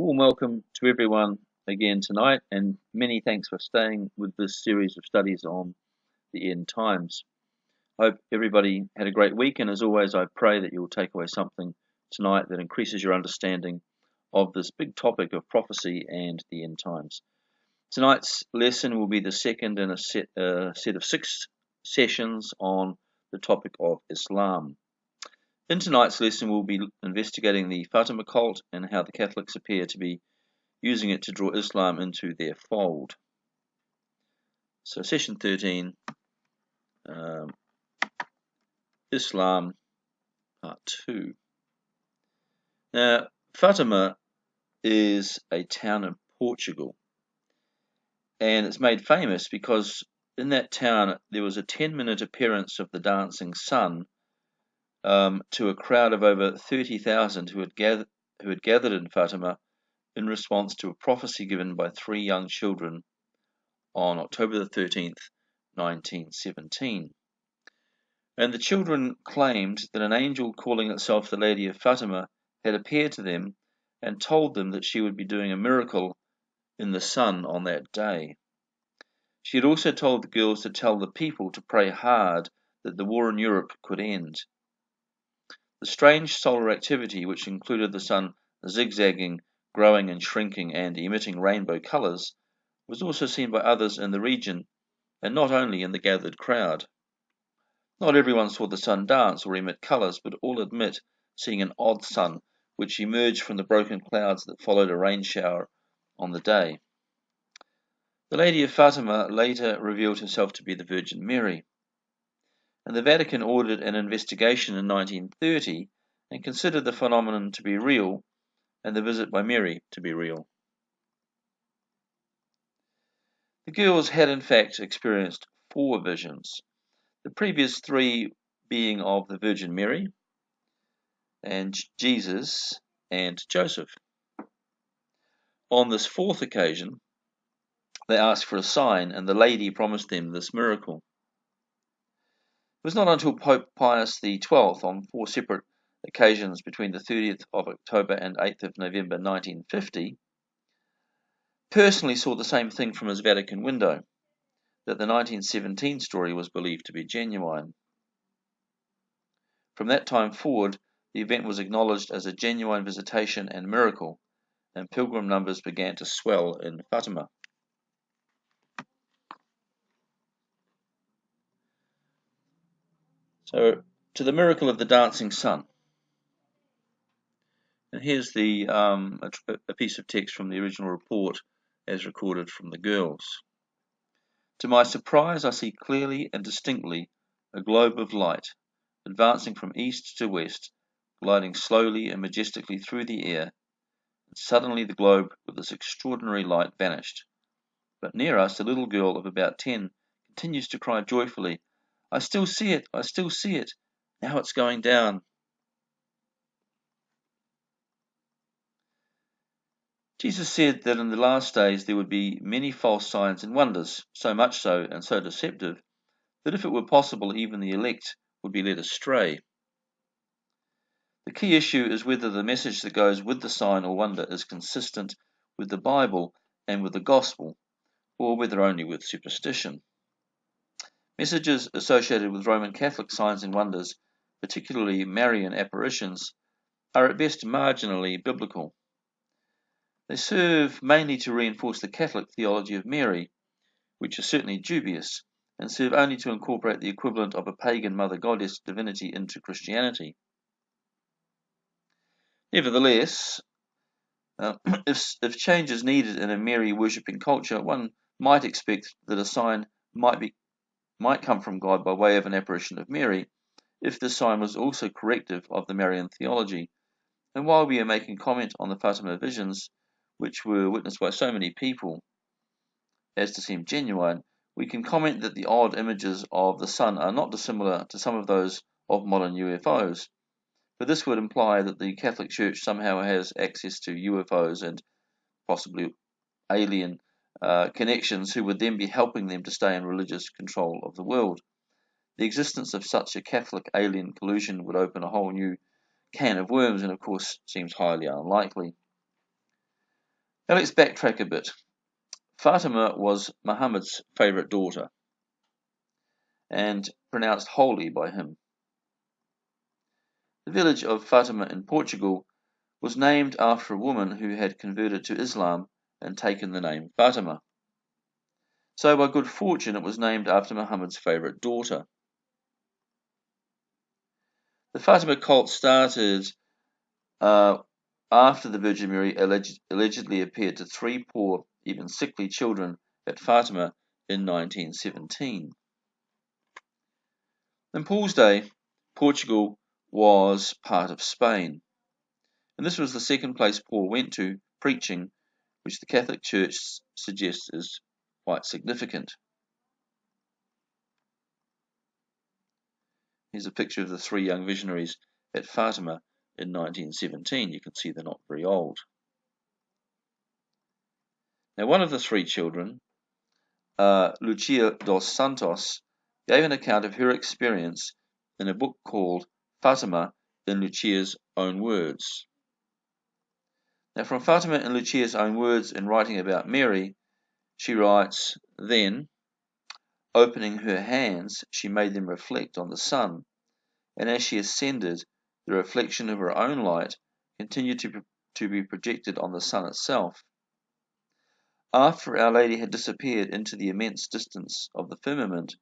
warm welcome to everyone again tonight, and many thanks for staying with this series of studies on the end times. I hope everybody had a great week, and as always, I pray that you'll take away something tonight that increases your understanding of this big topic of prophecy and the end times. Tonight's lesson will be the second in a set of 6 sessions on the topic of Islam. In tonight's lesson, we'll be investigating the Fatima cult and how the Catholics appear to be using it to draw Islam into their fold. So, session 13, Islam, part 2. Now, Fatima is a town in Portugal, and it's made famous because in that town there was a 10-minute appearance of the dancing sun to a crowd of over 30,000 who had gathered in Fatima in response to a prophecy given by 3 young children on October the 13th, 1917. And the children claimed that an angel calling itself the Lady of Fatima had appeared to them and told them that she would be doing a miracle in the sun on that day. She had also told the girls to tell the people to pray hard that the war in Europe could end. The strange solar activity, which included the sun zigzagging, growing and shrinking and emitting rainbow colours, was also seen by others in the region, and not only in the gathered crowd. Not everyone saw the sun dance or emit colours, but all admit seeing an odd sun which emerged from the broken clouds that followed a rain shower on the day. The Lady of Fatima later revealed herself to be the Virgin Mary, and the Vatican ordered an investigation in 1930 and considered the phenomenon to be real and the visit by Mary to be real. The girls had in fact experienced 4 visions, the previous 3 being of the Virgin Mary and Jesus and Joseph. On this 4th occasion, they asked for a sign, and the lady promised them this miracle. It was not until Pope Pius XII, on 4 separate occasions between the 30th of October and 8th of November 1950, personally saw the same thing from his Vatican window, that the 1917 story was believed to be genuine. From that time forward, the event was acknowledged as a genuine visitation and miracle, and pilgrim numbers began to swell in Fatima. So, to the miracle of the dancing sun. And here's the a piece of text from the original report as recorded from the girls. To my surprise, I see clearly and distinctly a globe of light, advancing from east to west, gliding slowly and majestically through the air, and suddenly the globe with this extraordinary light vanished. But near us, a little girl of about 10 continues to cry joyfully, "I still see it! I still see it! Now it's going down!" Jesus said that in the last days there would be many false signs and wonders, so much so and so deceptive that if it were possible even the elect would be led astray. The key issue is whether the message that goes with the sign or wonder is consistent with the Bible and with the gospel, or whether only with superstition. Messages associated with Roman Catholic signs and wonders, particularly Marian apparitions, are at best marginally biblical. They serve mainly to reinforce the Catholic theology of Mary, which is certainly dubious, and serve only to incorporate the equivalent of a pagan mother goddess divinity into Christianity. Nevertheless, if change is needed in a Mary worshipping culture, one might expect that a sign might come from God by way of an apparition of Mary, if this sign was also corrective of the Marian theology. And while we are making comment on the Fatima visions, which were witnessed by so many people as to seem genuine, we can comment that the odd images of the sun are not dissimilar to some of those of modern UFOs. But this would imply that the Catholic Church somehow has access to UFOs and possibly alien connections who would then be helping them to stay in religious control of the world. The existence of such a Catholic alien collusion would open a whole new can of worms and of course seems highly unlikely. Now let's backtrack a bit. Fatima was Muhammad's favourite daughter and pronounced holy by him. The village of Fatima in Portugal was named after a woman who had converted to Islam and taken the name Fatima. So by good fortune it was named after Muhammad's favourite daughter. The Fatima cult started after the Virgin Mary allegedly appeared to 3 poor, even sickly children at Fatima in 1917. In Paul's day, Portugal was part of Spain, and this was the second place Paul went to preaching, which the Catholic Church suggests is quite significant. Here's a picture of the 3 young visionaries at Fatima in 1917. You can see they're not very old. Now, one of the 3 children, Lucia dos Santos, gave an account of her experience in a book called Fatima in Lucia's Own Words. Now, from Fatima in Lucia's own words in writing about Mary, she writes, "Then, opening her hands, she made them reflect on the sun, and as she ascended, the reflection of her own light continued to be projected on the sun itself. After Our Lady had disappeared into the immense distance of the firmament,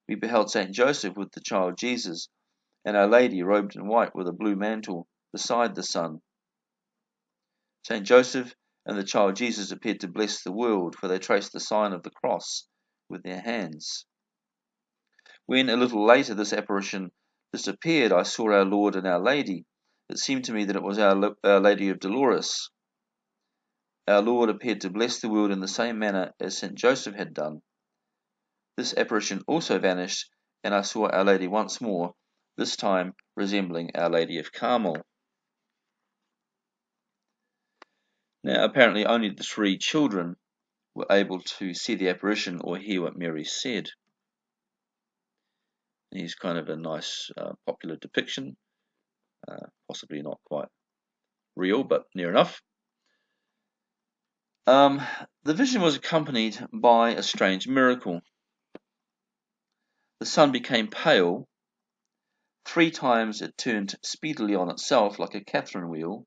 we beheld Saint Joseph with the child Jesus, and Our Lady robed in white with a blue mantle beside the sun. Saint Joseph and the child Jesus appeared to bless the world, for they traced the sign of the cross with their hands. When, a little later, this apparition disappeared, I saw our Lord and Our Lady. It seemed to me that it was Our Lady of Dolores. Our Lord appeared to bless the world in the same manner as Saint Joseph had done. This apparition also vanished, and I saw Our Lady once more, this time resembling Our Lady of Carmel." Now, apparently only the 3 children were able to see the apparition or hear what Mary said. Here's kind of a nice popular depiction, possibly not quite real, but near enough. The vision was accompanied by a strange miracle. The sun became pale. 3 times it turned speedily on itself like a Catherine wheel.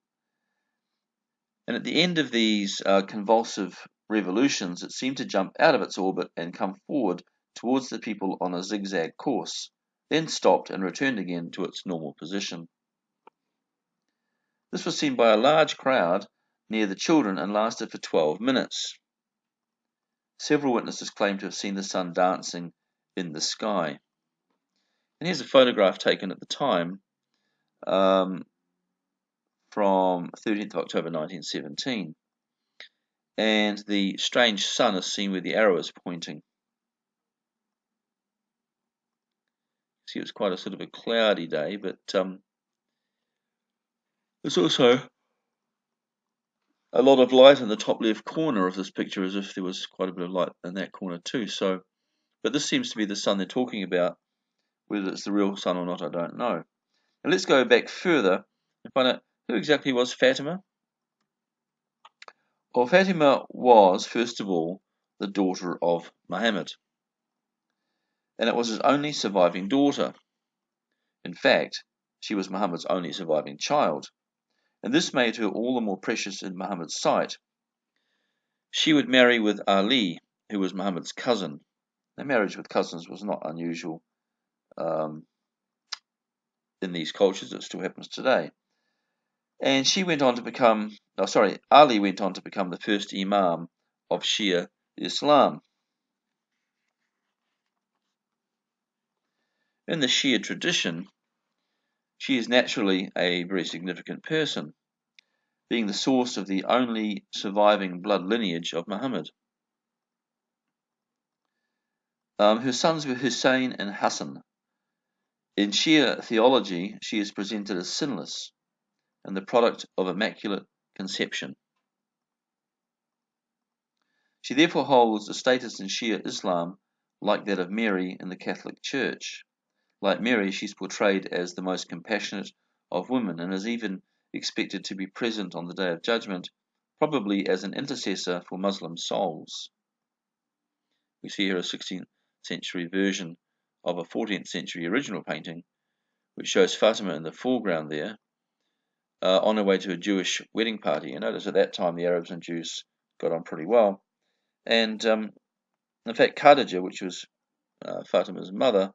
And at the end of these convulsive revolutions, it seemed to jump out of its orbit and come forward towards the people on a zigzag course, then stopped and returned again to its normal position. This was seen by a large crowd near the children and lasted for 12 minutes. Several witnesses claim to have seen the sun dancing in the sky. And here's a photograph taken at the time from 13th of October 1917. And the strange sun is seen where the arrow is pointing. See, it was quite a sort of a cloudy day, but there's also a lot of light in the top left corner of this picture, as if there was quite a bit of light in that corner too. So, but this seems to be the sun they're talking about. Whether it's the real sun or not, I don't know. Now let's go back further and find out who exactly was Fatima. Well, Fatima was, first of all, the daughter of Muhammad, and it was his only surviving daughter. In fact, she was Muhammad's only surviving child, and this made her all the more precious in Muhammad's sight. She would marry with Ali, who was Muhammad's cousin. Now, marriage with cousins was not unusual in these cultures. It still happens today. And she went on to become, Ali went on to become the first Imam of Shia Islam. In the Shia tradition, she is naturally a very significant person, being the source of the only surviving blood lineage of Muhammad. Her sons were Hussein and Hassan. In Shia theology, she is presented as sinless and the product of immaculate conception. She therefore holds a status in Shia Islam like that of Mary in the Catholic Church. Like Mary, she's portrayed as the most compassionate of women and is even expected to be present on the Day of Judgment probably as an intercessor for Muslim souls. We see here a 16th century version of a 14th century original painting, which shows Fatima in the foreground there, on her way to a Jewish wedding party. And notice at that time the Arabs and Jews got on pretty well. And in fact, Khadija, which was Fatima's mother,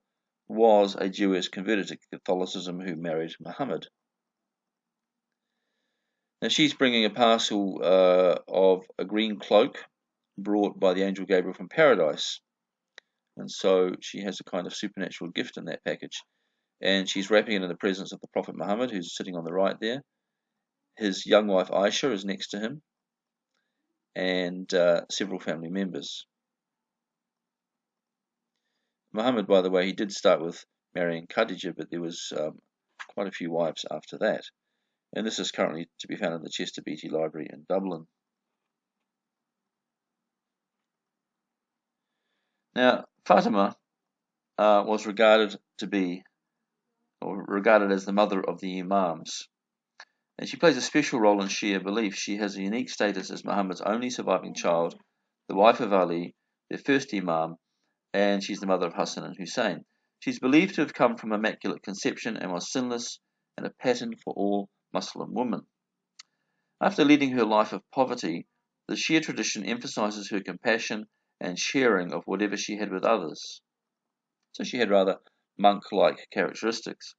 was a Jewess converted to Catholicism who married Muhammad. Now she's bringing a parcel of a green cloak brought by the angel Gabriel from paradise. And so she has a kind of supernatural gift in that package. And she's wrapping it in the presence of the Prophet Muhammad, who's sitting on the right there. His young wife Aisha is next to him, and several family members. Muhammad, by the way, he did start with marrying Khadija, but there was quite a few wives after that. And this is currently to be found in the Chester Beatty Library in Dublin. Now, Fatima was regarded as the mother of the Imams. And she plays a special role in Shia belief. She has a unique status as Muhammad's only surviving child, the wife of Ali, their first Imam, and she's the mother of Hassan and Hussein. She's believed to have come from immaculate conception and was sinless and a pattern for all Muslim women. After leading her life of poverty, the Shia tradition emphasizes her compassion and sharing of whatever she had with others. So she had rather monk-like characteristics.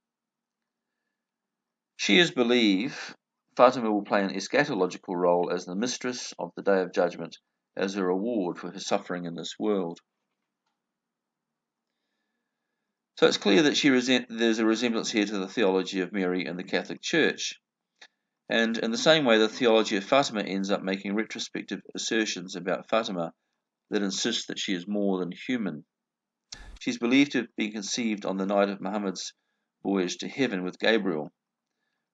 Shias believe Fatima will play an eschatological role as the mistress of the Day of Judgment as a reward for her suffering in this world. So it's clear that there's a resemblance here to the theology of Mary in the Catholic Church. And in the same way, the theology of Fatima ends up making retrospective assertions about Fatima that insist that she is more than human. She's believed to have been conceived on the night of Muhammad's voyage to heaven with Gabriel.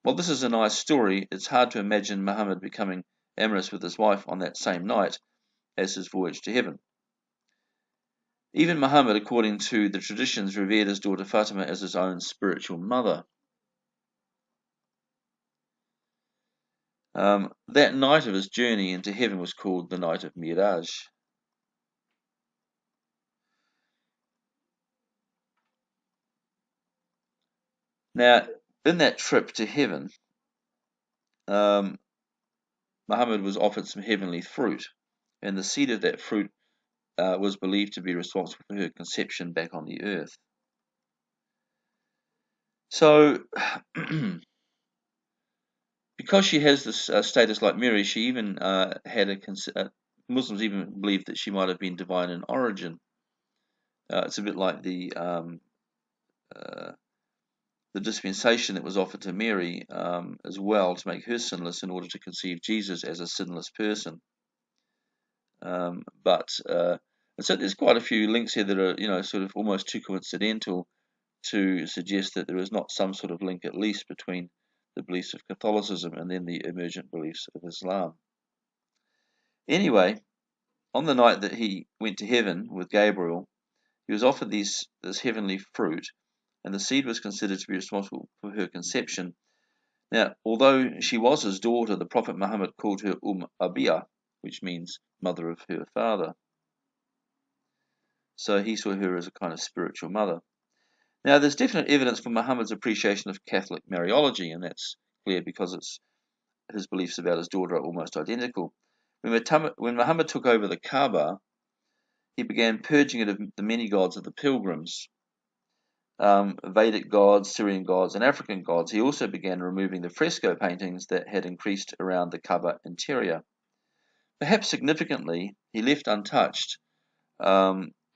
While this is a nice story, it's hard to imagine Muhammad becoming amorous with his wife on that same night as his voyage to heaven. Even Muhammad, according to the traditions, revered his daughter Fatima as his own spiritual mother. That night of his journey into heaven was called the night of Miraj. Now, in that trip to heaven, Muhammad was offered some heavenly fruit, and the seed of that fruit was believed to be responsible for her conception back on the earth. So, because she has this status like Mary, she even had Muslims even believed that she might have been divine in origin. It's a bit like the dispensation that was offered to Mary as well to make her sinless in order to conceive Jesus as a sinless person. And so there's quite a few links here that are, sort of almost too coincidental to suggest that there is not some sort of link, at least, between the beliefs of Catholicism and then the emergent beliefs of Islam. Anyway, on the night that he went to heaven with Gabriel, he was offered this heavenly fruit, and the seed was considered to be responsible for her conception. Now, although she was his daughter, the Prophet Muhammad called her Abiyah, which means mother of her father. So he saw her as a kind of spiritual mother. Now, there's definite evidence for Muhammad's appreciation of Catholic Mariology, and that's clear because his beliefs about his daughter are almost identical. When Muhammad took over the Kaaba, he began purging it of the many gods of the pilgrims, Vedic gods, Syrian gods, and African gods. He also began removing the fresco paintings that had increased around the Kaaba interior. Perhaps significantly, he left untouched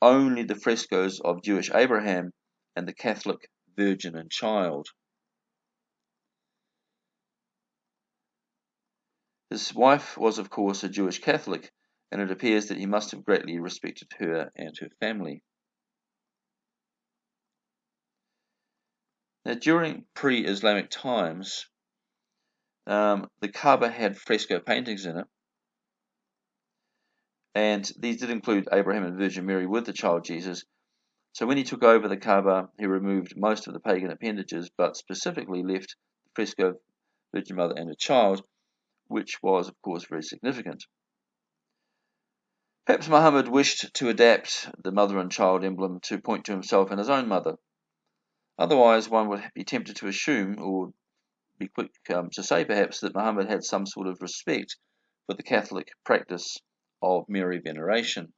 only the frescoes of Jewish Abraham and the Catholic Virgin and Child. His wife was, of course, a Jewish Catholic, and it appears that he must have greatly respected her and her family. Now, during pre-Islamic times, the Kaaba had fresco paintings in it, and these did include Abraham and Virgin Mary with the child Jesus. So when he took over the Kaaba, he removed most of the pagan appendages, but specifically left the fresco of Virgin Mother and a child, which was, of course, very significant. Perhaps Muhammad wished to adapt the mother and child emblem to point to himself and his own mother. Otherwise, one would be tempted to assume, or be quick to say perhaps, that Muhammad had some sort of respect for the Catholic practice of Mary veneration.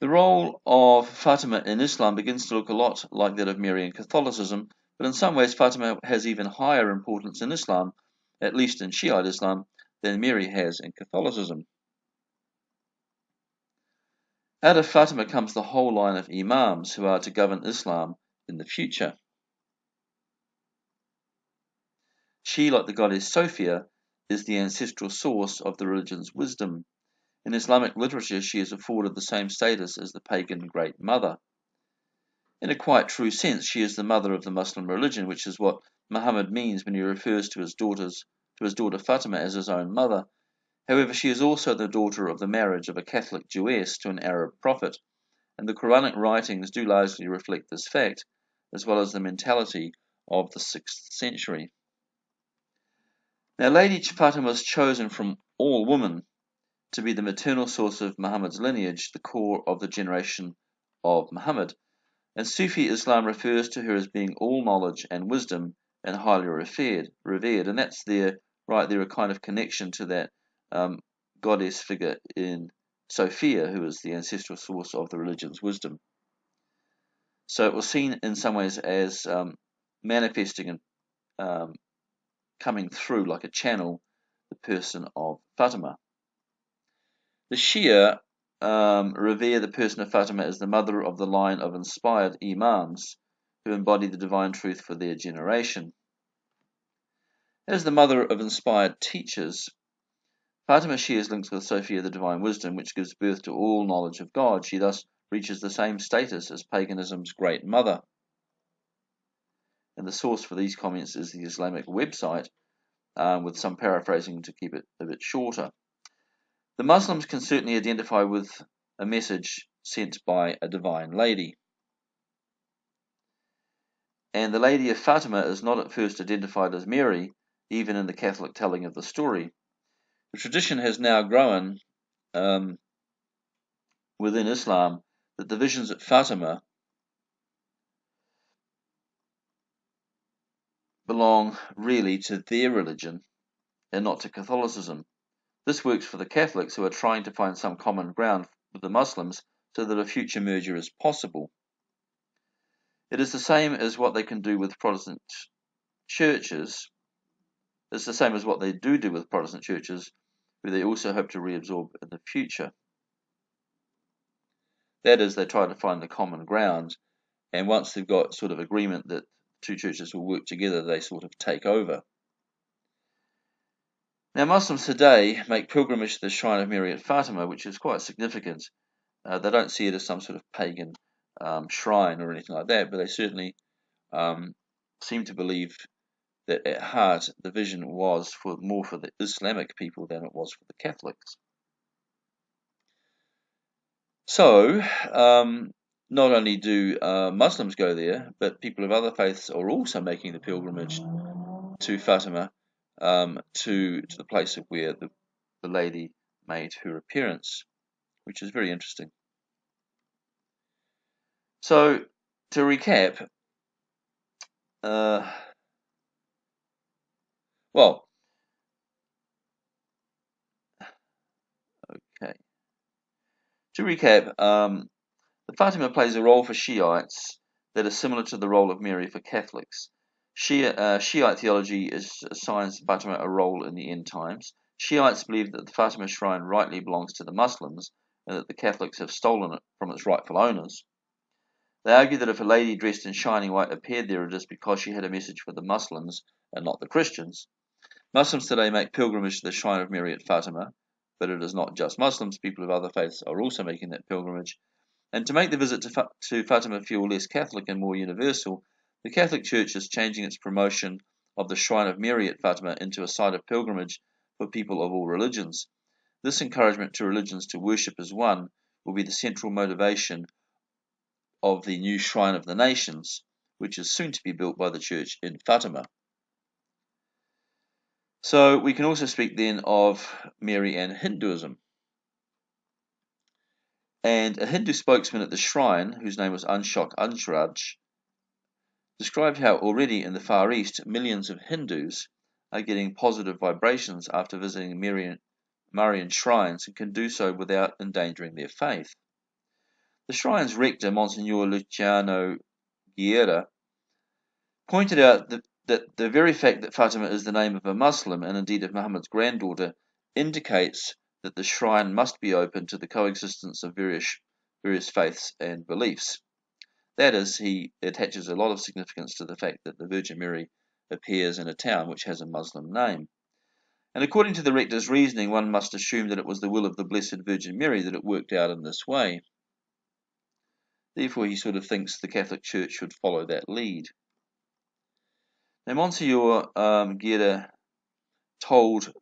The role of Fatima in Islam begins to look a lot like that of Mary in Catholicism, but in some ways Fatima has even higher importance in Islam, at least in Shiite Islam, than Mary has in Catholicism. Out of Fatima comes the whole line of Imams who are to govern Islam in the future. She, like the goddess Sophia, is the ancestral source of the religion's wisdom. In Islamic literature, she is afforded the same status as the pagan Great Mother. In a quite true sense, she is the mother of the Muslim religion, which is what Muhammad means when he refers to his daughter Fatima as his own mother. However, she is also the daughter of the marriage of a Catholic Jewess to an Arab prophet, and the Quranic writings do largely reflect this fact, as well as the mentality of the 6th century. Now, Lady Fatima was chosen from all women to be the maternal source of Muhammad's lineage, the core of the generation of Muhammad. And Sufi Islam refers to her as being all knowledge and wisdom and highly revered. And that's there, right there, a kind of connection to that goddess figure in Sophia, who is the ancestral source of the religion's wisdom. So it was seen in some ways as manifesting and coming through like a channel, the person of Fatima. The Shia revere the person of Fatima as the mother of the line of inspired Imams who embody the divine truth for their generation. As the mother of inspired teachers, Fatima shares links with Sophia, the divine wisdom, which gives birth to all knowledge of God. She thus reaches the same status as paganism's great mother. And the source for these comments is the Islamic website, with some paraphrasing to keep it a bit shorter. The Muslims can certainly identify with a message sent by a divine lady. And the Lady of Fatima is not at first identified as Mary, even in the Catholic telling of the story. The tradition has now grown within Islam that the visions at Fatima belong really to their religion and not to Catholicism. This works for the Catholics who are trying to find some common ground with the Muslims so that a future merger is possible. It is the same as what they can do with Protestant churches. It's the same as what they do with Protestant churches, who they also hope to reabsorb in the future. That is, they try to find the common ground, and once they've got sort of agreement that two churches will work together, they sort of take over. Now, Muslims today make pilgrimage to the shrine of Mary at Fatima, which is quite significant. They don't see it as some sort of pagan shrine or anything like that, but they certainly seem to believe that at heart the vision was more for the Islamic people than it was for the Catholics. So, not only do Muslims go there, but people of other faiths are also making the pilgrimage to Fatima, to the place of where the lady made her appearance, which is very interesting. So, to recap, well, okay. To recap, the Fatima plays a role for Shiites that is similar to the role of Mary for Catholics. Shiite theology assigns Fatima a role in the end times. Shiites believe that the Fatima shrine rightly belongs to the Muslims and that the Catholics have stolen it from its rightful owners. They argue that if a lady dressed in shining white appeared there, it is because she had a message for the Muslims and not the Christians. Muslims today make pilgrimage to the shrine of Mary at Fatima, but it is not just Muslims. People of other faiths are also making that pilgrimage. And to make the visit to Fatima feel less Catholic and more universal, the Catholic Church is changing its promotion of the Shrine of Mary at Fatima into a site of pilgrimage for people of all religions. This encouragement to religions to worship as one will be the central motivation of the new Shrine of the Nations, which is soon to be built by the church in Fatima. So we can also speak then of Mary and Hinduism. And a Hindu spokesman at the shrine, whose name was Anshok Anshraj, described how already in the Far East, millions of Hindus are getting positive vibrations after visiting Marian shrines and can do so without endangering their faith. The shrine's rector, Monsignor Luciano Guerra, pointed out that the very fact that Fatima is the name of a Muslim, and indeed of Muhammad's granddaughter, indicates that the shrine must be open to the coexistence of various faiths and beliefs. That is, he attaches a lot of significance to the fact that the Virgin Mary appears in a town which has a Muslim name. And according to the rector's reasoning, one must assume that it was the will of the Blessed Virgin Mary that it worked out in this way. Therefore, he sort of thinks the Catholic Church should follow that lead. Now, Monsignor Guerra told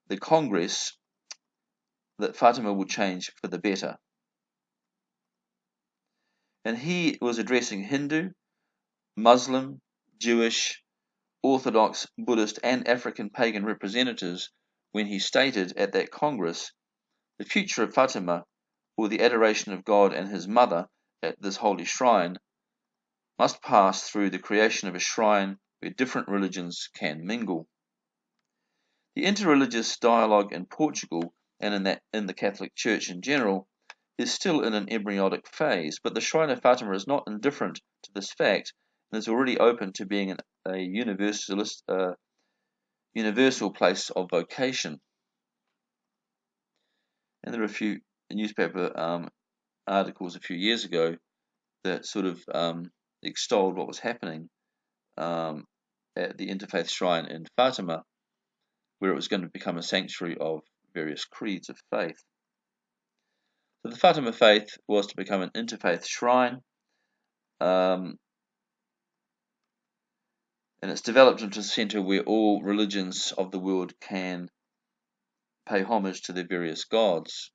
the Congress that Fatima will change for the better. And he was addressing Hindu, Muslim, Jewish, Orthodox, Buddhist, and African pagan representatives when he stated at that Congress, the future of Fatima, or the adoration of God and his mother at this holy shrine, must pass through the creation of a shrine where different religions can mingle. The interreligious dialogue in Portugal and in the Catholic Church in general is still in an embryonic phase, but the Shrine of Fatima is not indifferent to this fact and is already open to being a universal place of vocation. And there are a few newspaper articles a few years ago that sort of extolled what was happening at the Interfaith Shrine in Fatima, where it was going to become a sanctuary of various creeds of faith. So the Fatima faith was to become an interfaith shrine, and it's developed into a centre where all religions of the world can pay homage to their various gods.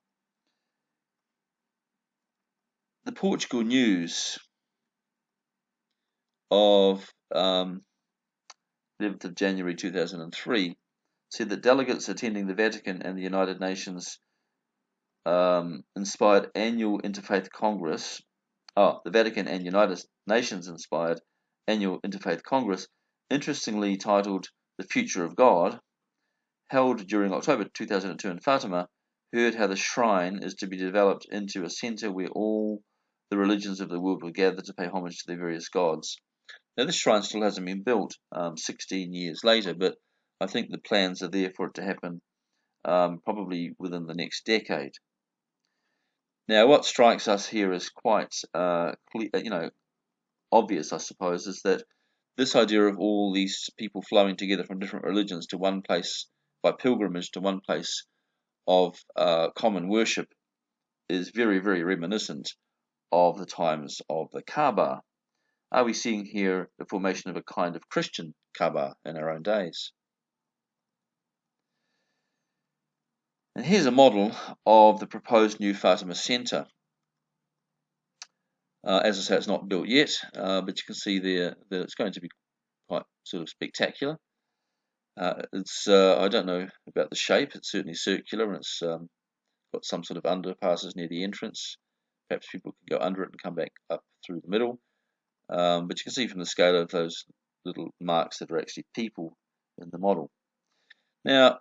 The Portugal News of 11th of January 2003 said that delegates attending the Vatican and the United Nations inspired annual Interfaith Congress, the Vatican and United Nations inspired annual Interfaith Congress, interestingly titled The Future of God, held during October 2002 in Fatima, heard how the shrine is to be developed into a centre where all the religions of the world will gather to pay homage to their various gods. Now, this shrine still hasn't been built 16 years later, but I think the plans are there for it to happen probably within the next decade. Now, what strikes us here as quite clear, obvious, I suppose, is that this idea of all these people flowing together from different religions to one place by pilgrimage to one place of common worship is very, very reminiscent of the times of the Kaaba. Are we seeing here the formation of a kind of Christian Kaaba in our own days? And here's a model of the proposed new Fatima Centre. As I say, it's not built yet, but you can see there that it's going to be quite sort of spectacular. I don't know about the shape, it's certainly circular, and it's got some sort of underpasses near the entrance. Perhaps people can go under it and come back up through the middle. But you can see from the scale of those little marks that are actually people in the model. Now,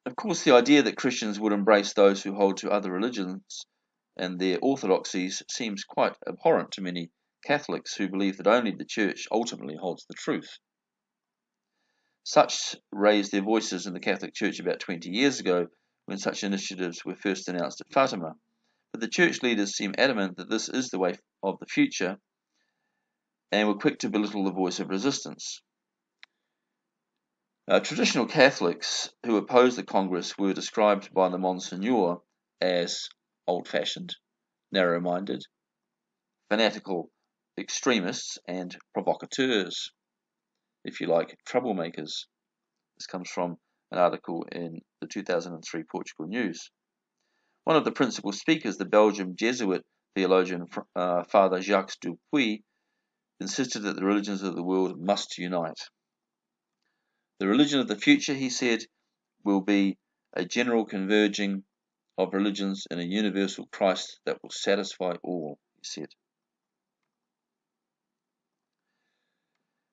of course, the idea that Christians would embrace those who hold to other religions and their orthodoxies seems quite abhorrent to many Catholics who believe that only the Church ultimately holds the truth. Such raised their voices in the Catholic Church about 20 years ago when such initiatives were first announced at Fatima, but the Church leaders seem adamant that this is the way of the future and were quick to belittle the voice of resistance. Traditional Catholics who opposed the Congress were described by the Monsignor as old-fashioned, narrow-minded, fanatical extremists, and provocateurs, if you like, troublemakers. This comes from an article in the 2003 Portugal News. One of the principal speakers, the Belgian Jesuit theologian Father Jacques Dupuy insisted that the religions of the world must unite. The religion of the future, he said, will be a general converging of religions in a universal Christ that will satisfy all, he said.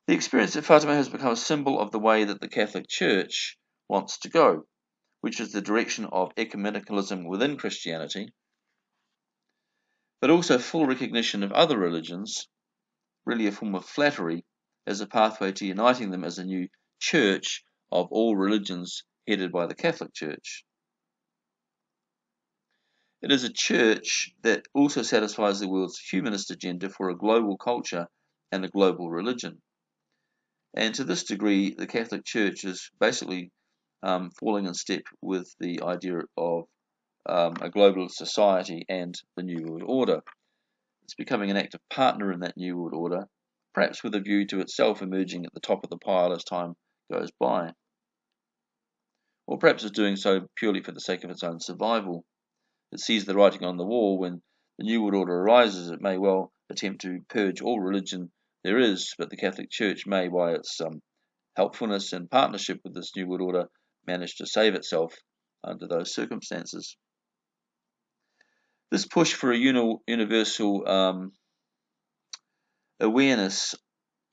The experience at Fatima has become a symbol of the way that the Catholic Church wants to go, which is the direction of ecumenicalism within Christianity, but also full recognition of other religions, really a form of flattery, as a pathway to uniting them as a new church of all religions headed by the Catholic Church. It is a church that also satisfies the world's humanist agenda for a global culture and a global religion. And to this degree, the Catholic Church is basically falling in step with the idea of a globalist society and the New World Order. It's becoming an active partner in that New World Order, perhaps with a view to itself emerging at the top of the pile as time goes by. Or perhaps it's doing so purely for the sake of its own survival. It sees the writing on the wall. When the New World Order arises, it may well attempt to purge all religion there is, but the Catholic Church may, by its helpfulness and partnership with this New World Order, manage to save itself under those circumstances. This push for a universal awareness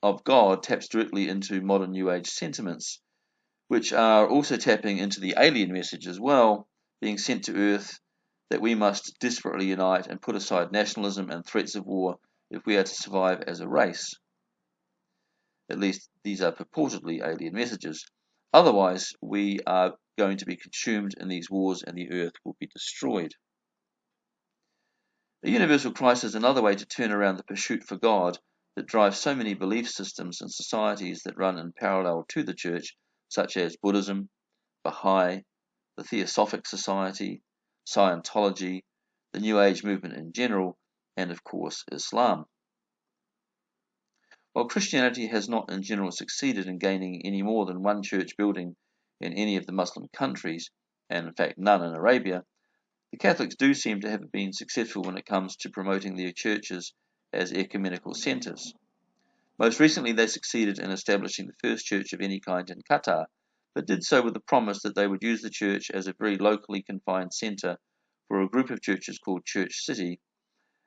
of God taps directly into modern New Age sentiments, which are also tapping into the alien message as well, being sent to Earth that we must desperately unite and put aside nationalism and threats of war if we are to survive as a race. At least these are purportedly alien messages. Otherwise, we are going to be consumed in these wars and the Earth will be destroyed. A universal Christ is another way to turn around the pursuit for God that drives so many belief systems and societies that run in parallel to the Church, such as Buddhism, Baha'i, the Theosophic Society, Scientology, the New Age movement in general, and of course Islam. While Christianity has not in general succeeded in gaining any more than one church building in any of the Muslim countries, and in fact none in Arabia, the Catholics do seem to have been successful when it comes to promoting their churches as ecumenical centres. Most recently they succeeded in establishing the first church of any kind in Qatar, but did so with the promise that they would use the church as a very locally confined centre for a group of churches called Church City,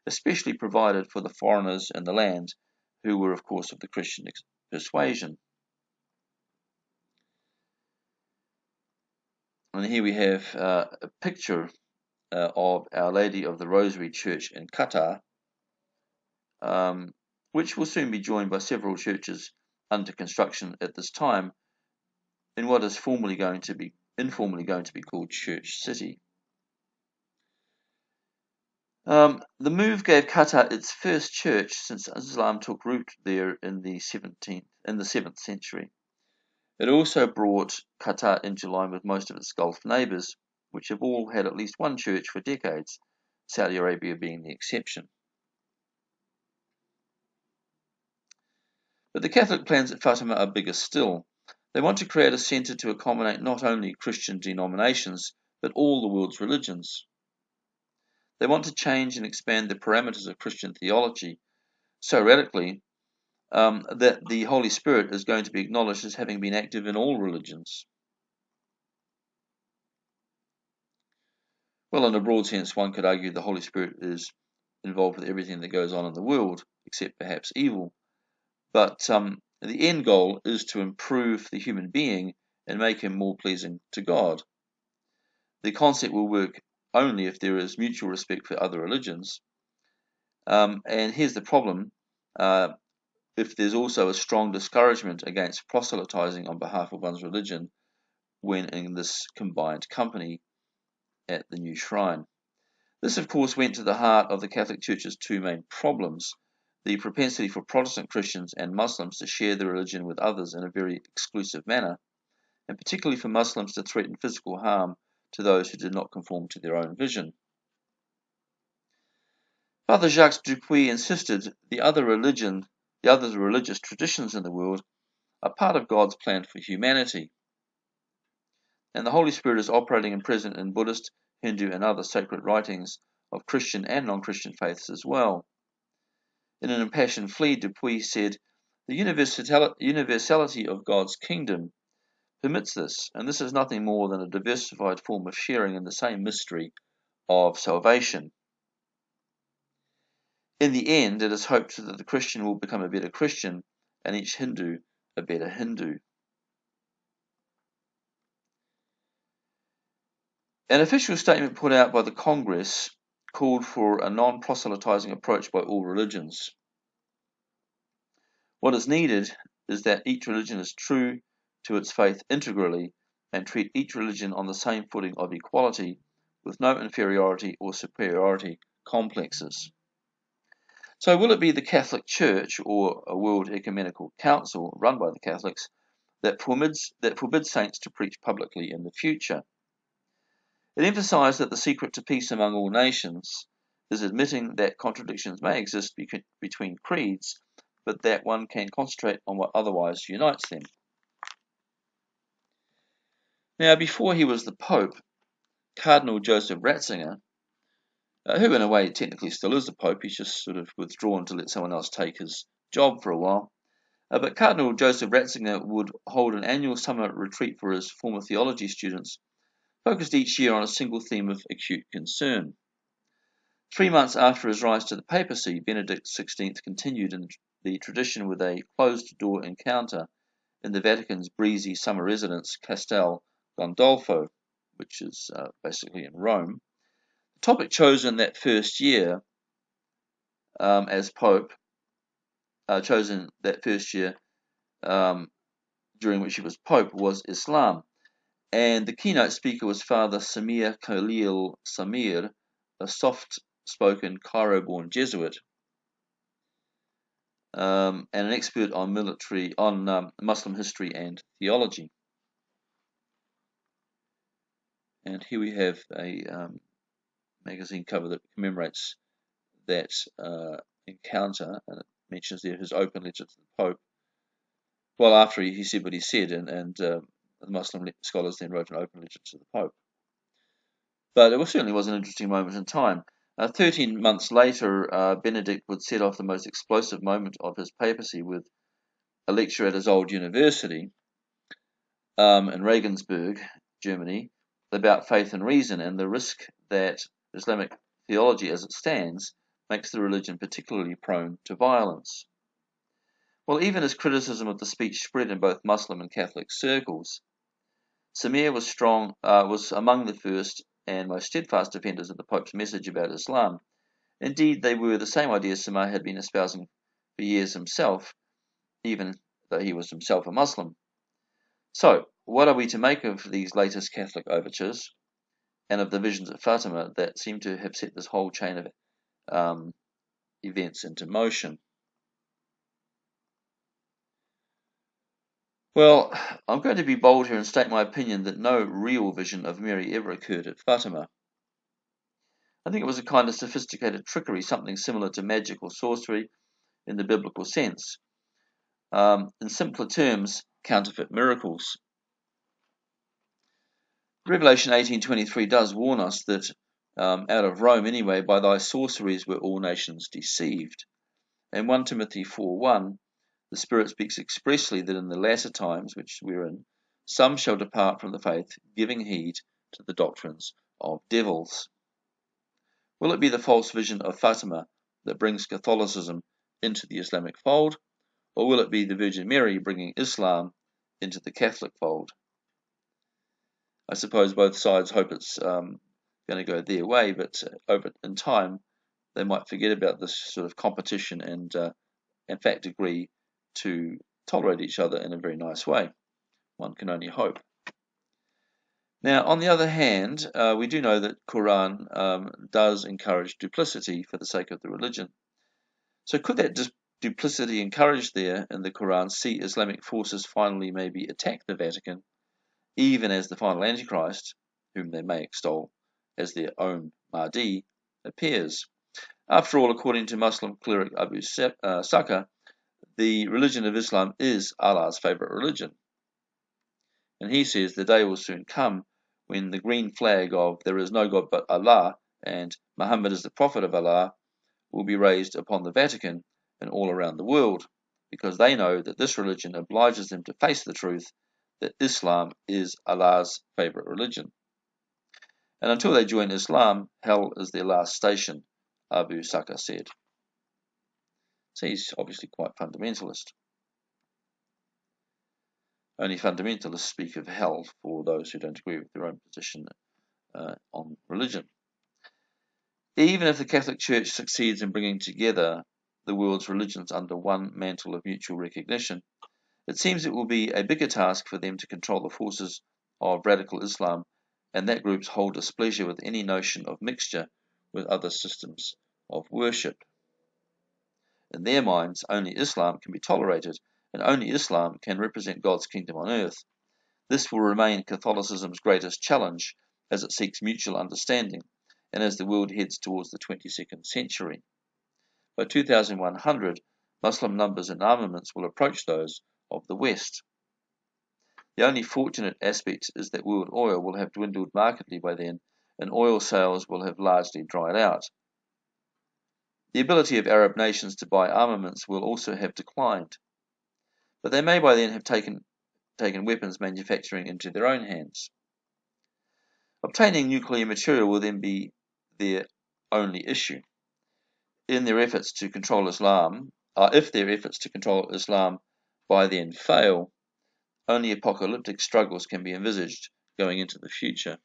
especially provided for the foreigners in the land, who were of course of the Christian persuasion. And here we have a picture of Our Lady of the Rosary Church in Qatar, which will soon be joined by several churches under construction at this time in what is informally going to be called Church City. The move gave Qatar its first church since Islam took root there in the 7th century. It also brought Qatar into line with most of its Gulf neighbours, which have all had at least one church for decades, Saudi Arabia being the exception. But the Catholic plans at Fatima are bigger still. They want to create a centre to accommodate not only Christian denominations, but all the world's religions. They want to change and expand the parameters of Christian theology so radically that the Holy Spirit is going to be acknowledged as having been active in all religions. Well, in a broad sense, one could argue the Holy Spirit is involved with everything that goes on in the world, except perhaps evil. But the end goal is to improve the human being and make him more pleasing to God. The concept will work only if there is mutual respect for other religions. And here's the problem. If there's also a strong discouragement against proselytizing on behalf of one's religion when in this combined company at the new shrine. This, of course, went to the heart of the Catholic Church's two main problems: the propensity for Protestant Christians and Muslims to share their religion with others in a very exclusive manner, and particularly for Muslims to threaten physical harm to those who did not conform to their own vision. Father Jacques Dupuy insisted the other religious traditions in the world are part of God's plan for humanity, and the Holy Spirit is operating and present in Buddhist, Hindu, and other sacred writings of Christian and non-Christian faiths as well. In an impassioned plea, Dupuy said, "The universality of God's kingdom permits this, and this is nothing more than a diversified form of sharing in the same mystery of salvation. In the end, it is hoped that the Christian will become a better Christian, and each Hindu a better Hindu." An official statement put out by the Congress called for a non-proselytizing approach by all religions. What is needed is that each religion is true to its faith integrally and treat each religion on the same footing of equality, with no inferiority or superiority complexes. So will it be the Catholic Church or a World Ecumenical Council run by the Catholics that forbids saints to preach publicly in the future? It emphasized that the secret to peace among all nations is admitting that contradictions may exist between creeds, but that one can concentrate on what otherwise unites them. Now, before he was the Pope, Cardinal Joseph Ratzinger, who in a way technically still is the Pope, he's just sort of withdrawn to let someone else take his job for a while, but Cardinal Joseph Ratzinger would hold an annual summer retreat for his former theology students, focused each year on a single theme of acute concern. 3 months after his rise to the papacy, Benedict XVI continued in the tradition with a closed-door encounter in the Vatican's breezy summer residence, Castel Gandolfo, which is basically in Rome. The topic chosen that first year as Pope, during which he was Pope, was Islam. And the keynote speaker was Father Samir Khalil Samir, a soft-spoken Cairo-born Jesuit, and an expert on Muslim history and theology. And here we have a magazine cover that commemorates that encounter, and it mentions there his open letter to the Pope. Well, after he said what he said, and the Muslim scholars then wrote an open letter to the Pope. But it certainly was an interesting moment in time. 13 months later, Benedict would set off the most explosive moment of his papacy with a lecture at his old university in Regensburg, Germany, about faith and reason and the risk that Islamic theology as it stands makes the religion particularly prone to violence. Well, even as criticism of the speech spread in both Muslim and Catholic circles, Samir was among the first and most steadfast defenders of the Pope's message about Islam. Indeed, they were the same ideas Samir had been espousing for years himself, even though he was himself a Muslim. So, what are we to make of these latest Catholic overtures and of the visions at Fatima that seem to have set this whole chain of events into motion? Well, I'm going to be bold here and state my opinion that no real vision of Mary ever occurred at Fatima. I think it was a kind of sophisticated trickery, something similar to magic or sorcery in the biblical sense. In simpler terms, counterfeit miracles. Revelation 18:23 does warn us that out of Rome anyway, by thy sorceries were all nations deceived. And 1 Timothy 4:1, the Spirit speaks expressly that in the latter times, which we're in, some shall depart from the faith, giving heed to the doctrines of devils. Will it be the false vision of Fatima that brings Catholicism into the Islamic fold, or will it be the Virgin Mary bringing Islam into the Catholic fold? I suppose both sides hope it's going to go their way, but in time they might forget about this sort of competition and in fact agree to tolerate each other in a very nice way. One can only hope. Now, on the other hand, we do know that Quran does encourage duplicity for the sake of the religion. So could that duplicity encouraged there in the Quran see Islamic forces finally maybe attack the Vatican, even as the final Antichrist, whom they may extol as their own Mahdi, appears? After all, according to Muslim cleric Abu Saka, the religion of Islam is Allah's favorite religion. And he says the day will soon come when the green flag of there is no God but Allah and Muhammad is the Prophet of Allah will be raised upon the Vatican and all around the world, because they know that this religion obliges them to face the truth that Islam is Allah's favourite religion. And until they join Islam, hell is their last station, Abu Saka said. So he's obviously quite fundamentalist. Only fundamentalists speak of hell for those who don't agree with their own position on religion. Even if the Catholic Church succeeds in bringing together the world's religions under one mantle of mutual recognition, it seems it will be a bigger task for them to control the forces of radical Islam and that group's whole displeasure with any notion of mixture with other systems of worship. In their minds, only Islam can be tolerated, and only Islam can represent God's kingdom on earth. This will remain Catholicism's greatest challenge as it seeks mutual understanding and as the world heads towards the 22nd century. By 2100, Muslim numbers and armaments will approach those of the West. The only fortunate aspect is that world oil will have dwindled markedly by then, and oil sales will have largely dried out. The ability of Arab nations to buy armaments will also have declined, but they may by then have taken weapons manufacturing into their own hands. Obtaining nuclear material will then be their only issue. If their efforts to control Islam by then fail, only apocalyptic struggles can be envisaged going into the future.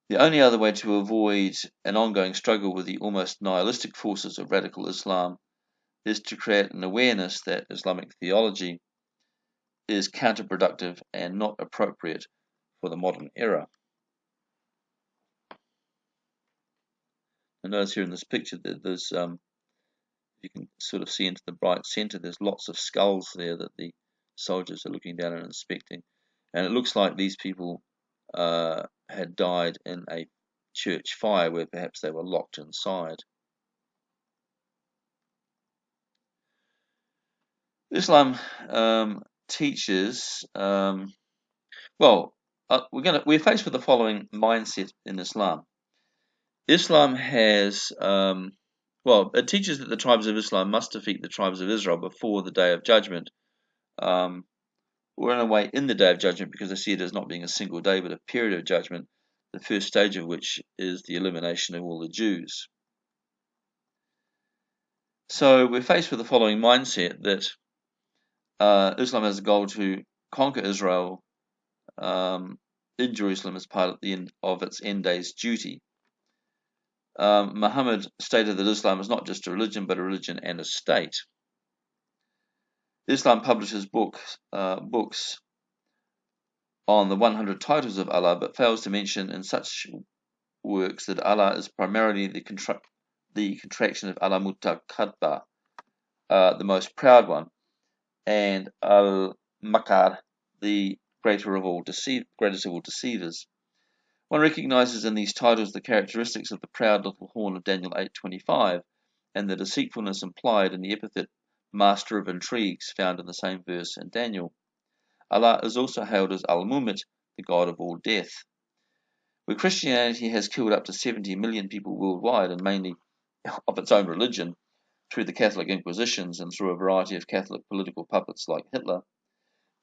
The only other way to avoid an ongoing struggle with the almost nihilistic forces of radical Islam is to create an awareness that Islamic theology is counterproductive and not appropriate for the modern era. And notice here in this picture that there's, you can sort of see into the bright center, there's lots of skulls there that the soldiers are looking down and inspecting. And it looks like these people had died in a church fire where perhaps they were locked inside. Islam teaches, we're faced with the following mindset in Islam. Islam has, it teaches that the tribes of Islam must defeat the tribes of Israel before the Day of Judgment, or in a way in the Day of Judgment, because they see it as not being a single day but a period of judgment, the first stage of which is the elimination of all the Jews. So we're faced with the following mindset that Islam has a goal to conquer Israel in Jerusalem as part of its end days duty. Muhammad stated that Islam is not just a religion, but a religion and a state. Islam publishes books on the 100 titles of Allah, but fails to mention in such works that Allah is primarily the contraction of Allah Mutakabbar, the most proud one, and Al-Makar, the greatest of all deceivers. One recognizes in these titles the characteristics of the proud little horn of Daniel 8:25 and the deceitfulness implied in the epithet master of intrigues found in the same verse in Daniel. Allah is also hailed as Al-Mumit, the god of all death. Where Christianity has killed up to 70 million people worldwide, and mainly of its own religion, through the Catholic Inquisitions and through a variety of Catholic political puppets like Hitler,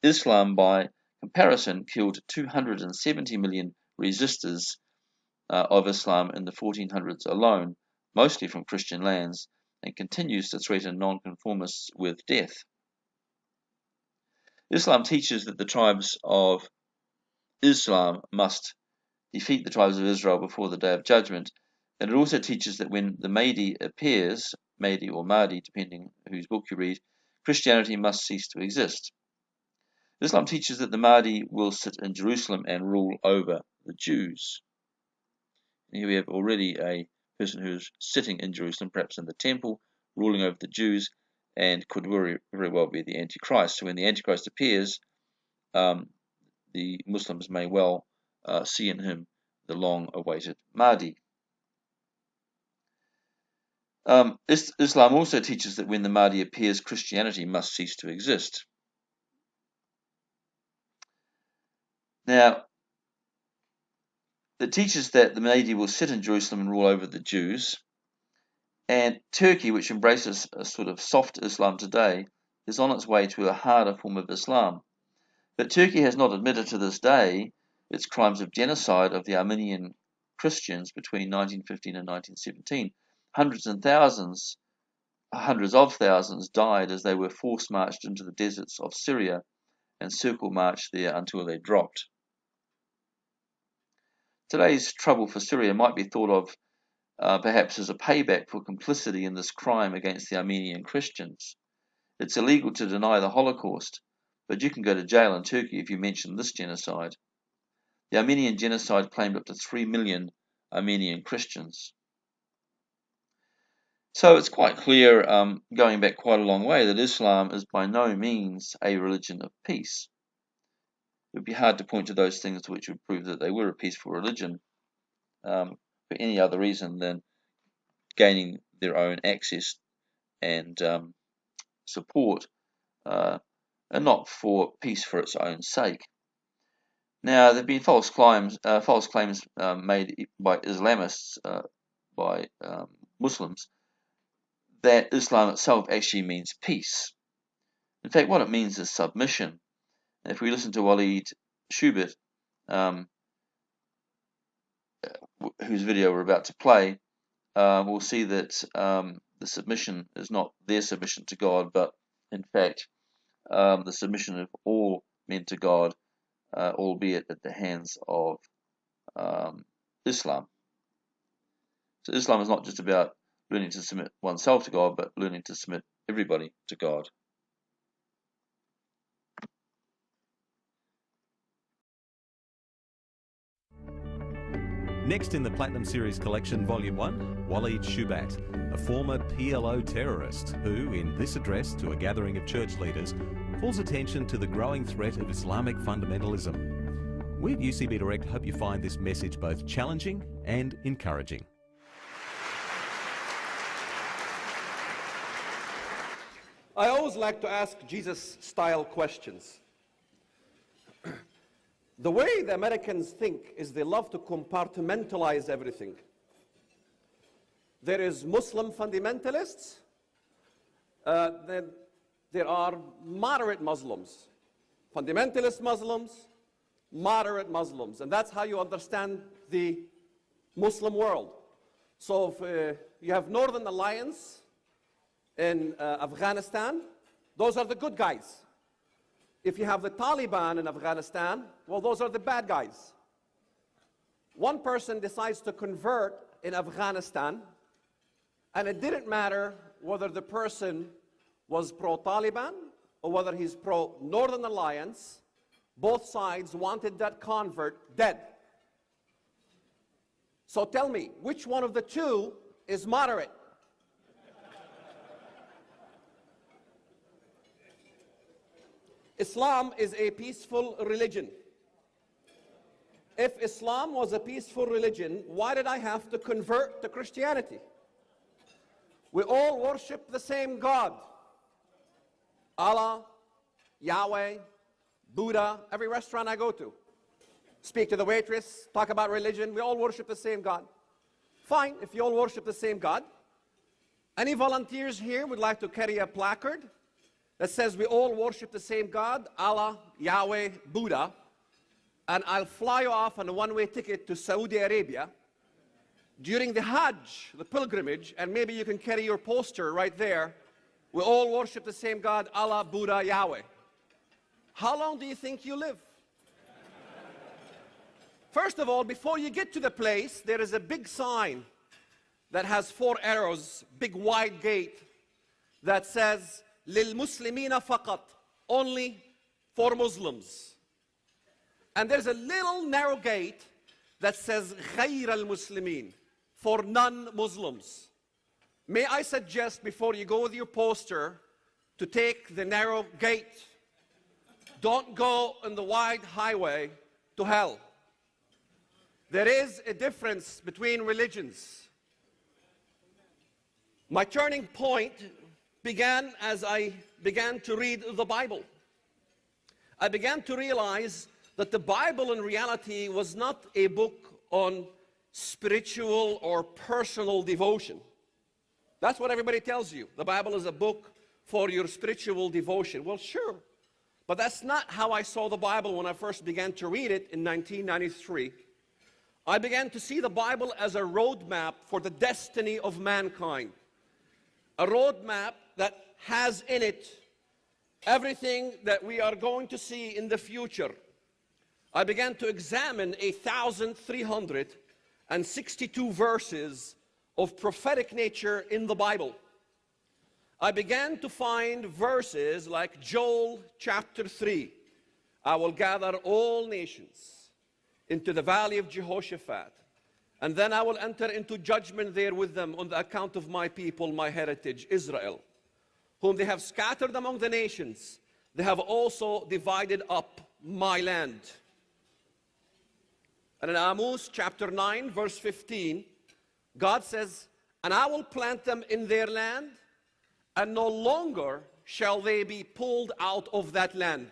Islam, by comparison, killed 270 million resistors of Islam in the 1400s alone, mostly from Christian lands, and continues to threaten nonconformists with death. Islam teaches that the tribes of Islam must defeat the tribes of Israel before the Day of Judgment, and it also teaches that when the Mahdi appears, Mahdi or Mahdi, depending whose book you read, Christianity must cease to exist. Islam teaches that the Mahdi will sit in Jerusalem and rule over the Jews. And here we have already a person who is sitting in Jerusalem, perhaps in the temple, ruling over the Jews, and could very, very well be the Antichrist. So when the Antichrist appears, the Muslims may well see in him the long-awaited Mahdi. Islam also teaches that when the Mahdi appears, Christianity must cease to exist. Now, that teaches that the Mahdi will sit in Jerusalem and rule over the Jews. And Turkey, which embraces a sort of soft Islam today, is on its way to a harder form of Islam. But Turkey has not admitted to this day its crimes of genocide of the Armenian Christians between 1915 and 1917. Hundreds of thousands died as they were force marched into the deserts of Syria and circle marched there until they dropped. Today's trouble for Syria might be thought of perhaps as a payback for complicity in this crime against the Armenian Christians. It's illegal to deny the Holocaust, but you can go to jail in Turkey if you mention this genocide. The Armenian genocide claimed up to 3 million Armenian Christians. So it's quite clear, going back quite a long way, that Islam is by no means a religion of peace. It would be hard to point to those things which would prove that they were a peaceful religion for any other reason than gaining their own access and support, and not for peace for its own sake. Now, there have been false claims made by Islamists, by Muslims, that Islam itself actually means peace. In fact, what it means is submission. And if we listen to Walid Schubert, whose video we're about to play, we'll see that the submission is not their submission to God, but in fact the submission of all men to God, albeit at the hands of Islam. So Islam is not just about learning to submit oneself to God, but learning to submit everybody to God. Next in the Platinum Series Collection, Volume 1, Walid Schubert, a former PLO terrorist who, in this address to a gathering of church leaders, calls attention to the growing threat of Islamic fundamentalism. We at UCB Direct hope you find this message both challenging and encouraging. I always like to ask Jesus-style questions. The way the Americans think is they love to compartmentalize everything. There is Muslim fundamentalists, then there are moderate Muslims, fundamentalist Muslims, moderate Muslims, and that's how you understand the Muslim world. So if you have Northern Alliance in Afghanistan, those are the good guys. If you have the Taliban in Afghanistan, well, those are the bad guys. One person decides to convert in Afghanistan, and it didn't matter whether the person was pro-Taliban or whether he's pro-Northern Alliance. Both sides wanted that convert dead. So tell me, which one of the two is moderate? Islam is a peaceful religion. If Islam was a peaceful religion, why did I have to convert to Christianity? We all worship the same God. Allah, Yahweh, Buddha, every restaurant I go to. Speak to the waitress, talk about religion, we all worship the same God. Fine, if you all worship the same God. Any volunteers here would like to carry a placard that says we all worship the same God, Allah, Yahweh, Buddha, and I'll fly you off on a one-way ticket to Saudi Arabia during the Hajj, the pilgrimage, and maybe you can carry your poster right there. We all worship the same God, Allah, Buddha, Yahweh. How long do you think you live? First of all, before you get to the place, there is a big sign that has 4 arrows, big wide gate, that says, لِلْمُسْلِمِينَ فَقَط, only for Muslims. And there's a little narrow gate that says غَيْرَ الْمُسْلِمِينَ, for non-Muslims. May I suggest, before you go with your poster, to take the narrow gate. Don't go on the wide highway to hell. There is a difference between religions. My turning point began as I began to read the Bible. I began to realize that the Bible in reality was not a book on spiritual or personal devotion. That's what everybody tells you. The Bible is a book for your spiritual devotion. Well, sure. But that's not how I saw the Bible when I first began to read it in 1993. I began to see the Bible as a roadmap for the destiny of mankind. A roadmap that has in it everything that we are going to see in the future. I began to examine 1,362 verses of prophetic nature in the Bible. I began to find verses like Joel chapter 3. I will gather all nations into the valley of Jehoshaphat, and then I will enter into judgment there with them on the account of my people, my heritage, Israel, whom they have scattered among the nations. They have also divided up my land. And in Amos chapter 9, verse 15, God says, and I will plant them in their land, and no longer shall they be pulled out of that land.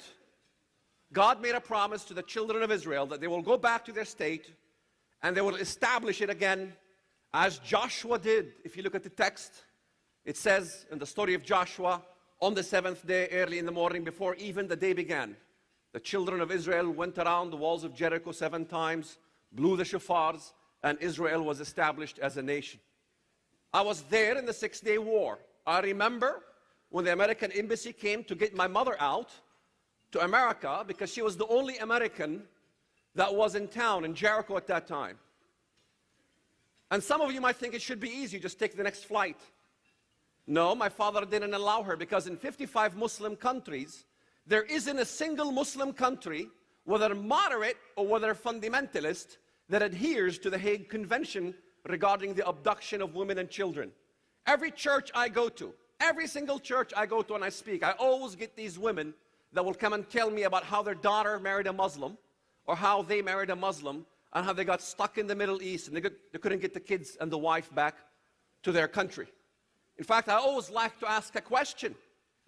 God made a promise to the children of Israel that they will go back to their state and they will establish it again as Joshua did. If you look at the text, it says in the story of Joshua, on the seventh day, early in the morning, before even the day began, the children of Israel went around the walls of Jericho 7 times, blew the shofars, and Israel was established as a nation. I was there in the 6-day war. I remember when the American embassy came to get my mother out to America, because she was the only American that was in town in Jericho at that time. And some of you might think it should be easy, just take the next flight. No, my father didn't allow her, because in 55 Muslim countries, there isn't a single Muslim country, whether moderate or whether fundamentalist, that adheres to the Hague Convention regarding the abduction of women and children. Every church I go to, every single church I go to and I speak, I always get these women that will come and tell me about how their daughter married a Muslim, or how they married a Muslim, and how they got stuck in the Middle East and they couldn't get the kids and the wife back to their country. In fact, I always like to ask a question.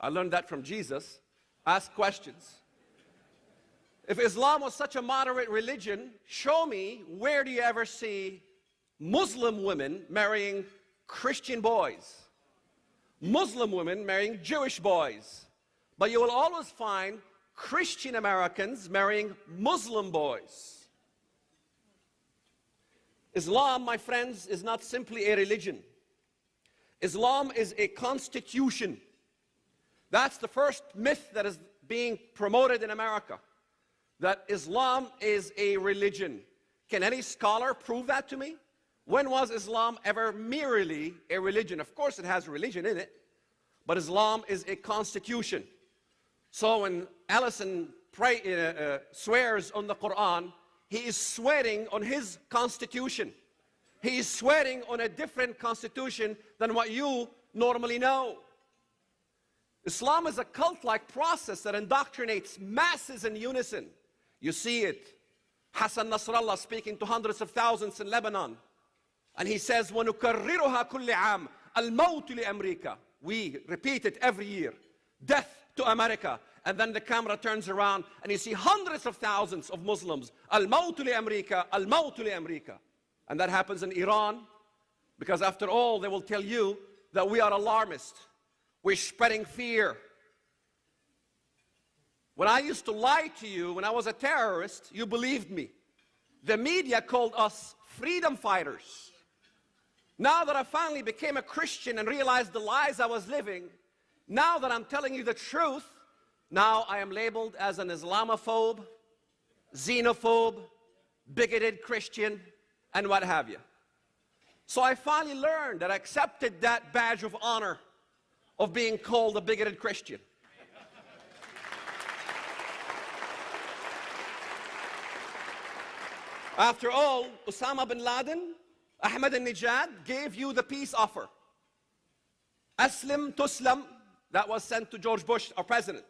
I learned that from Jesus. Ask questions. If Islam was such a moderate religion, show me, where do you ever see Muslim women marrying Christian boys? Muslim women marrying Jewish boys? But you will always find Christian Americans marrying Muslim boys. Islam, my friends, is not simply a religion. Islam is a constitution. That's the first myth that is being promoted in America, that Islam is a religion. Can any scholar prove that to me? When was Islam ever merely a religion? Of course it has religion in it, but Islam is a constitution. So when Allison swears on the Quran, he is swearing on his constitution. He is swearing on a different constitution than what you normally know. Islam is a cult-like process that indoctrinates masses in unison. You see it. Hassan Nasrallah speaking to hundreds of thousands in Lebanon. And he says, وَنُكَرِّرُهَا كُلِّ عَامٍ الْمَوْتُ لِأَمْرِيكَ. We repeat it every year. Death to America. And then the camera turns around and you see hundreds of thousands of Muslims. Al-Mawtu li America, Al-Mawtu li America. And that happens in Iran, because after all, they will tell you that we are alarmists. We're spreading fear. When I used to lie to you, when I was a terrorist, you believed me. The media called us freedom fighters. Now that I finally became a Christian and realized the lies I was living, now that I'm telling you the truth, now I am labeled as an Islamophobe, xenophobe, bigoted Christian, and what have you. So I finally learned that I accepted that badge of honor of being called a bigoted Christian. After all, Osama bin Laden, Ahmadinejad gave you the peace offer. Aslim Tuslam, that was sent to George Bush, our president.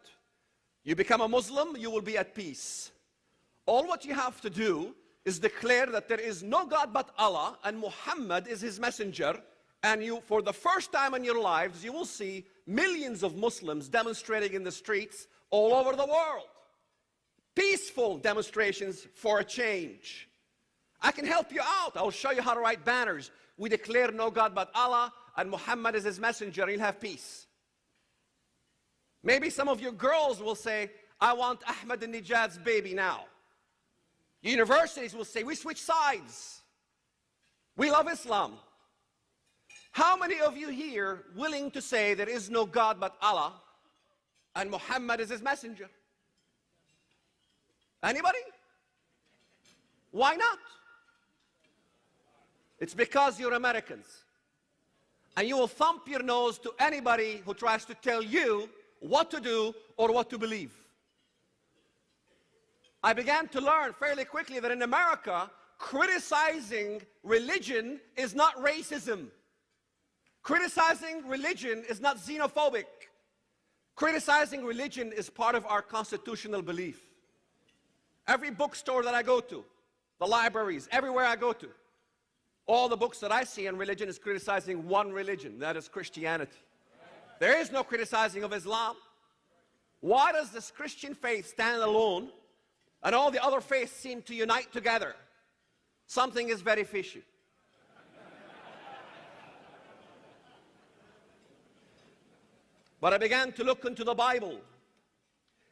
You become a Muslim, you will be at peace. All what you have to do is declare that there is no God but Allah and Muhammad is his messenger, and you, for the first time in your lives, you will see millions of Muslims demonstrating in the streets all over the world. Peaceful demonstrations for a change. I can help you out. I'll show you how to write banners. We declare no God but Allah, and Muhammad is his messenger, and you'll have peace. Maybe some of you girls will say, I want Ahmadinejad's baby now. Universities will say, we switch sides. We love Islam. How many of you here willing to say there is no God but Allah and Muhammad is his messenger? Anybody? Why not? It's because you're Americans. And you will thump your nose to anybody who tries to tell you what to do or what to believe. I began to learn fairly quickly that in America, criticizing religion is not racism. Criticizing religion is not xenophobic. Criticizing religion is part of our constitutional belief. Every bookstore that I go to, the libraries, everywhere I go to, all the books that I see on religion is criticizing one religion, that is Christianity. There is no criticizing of Islam. Why does this Christian faith stand alone and all the other faiths seem to unite together? Something is very fishy. But I began to look into the Bible.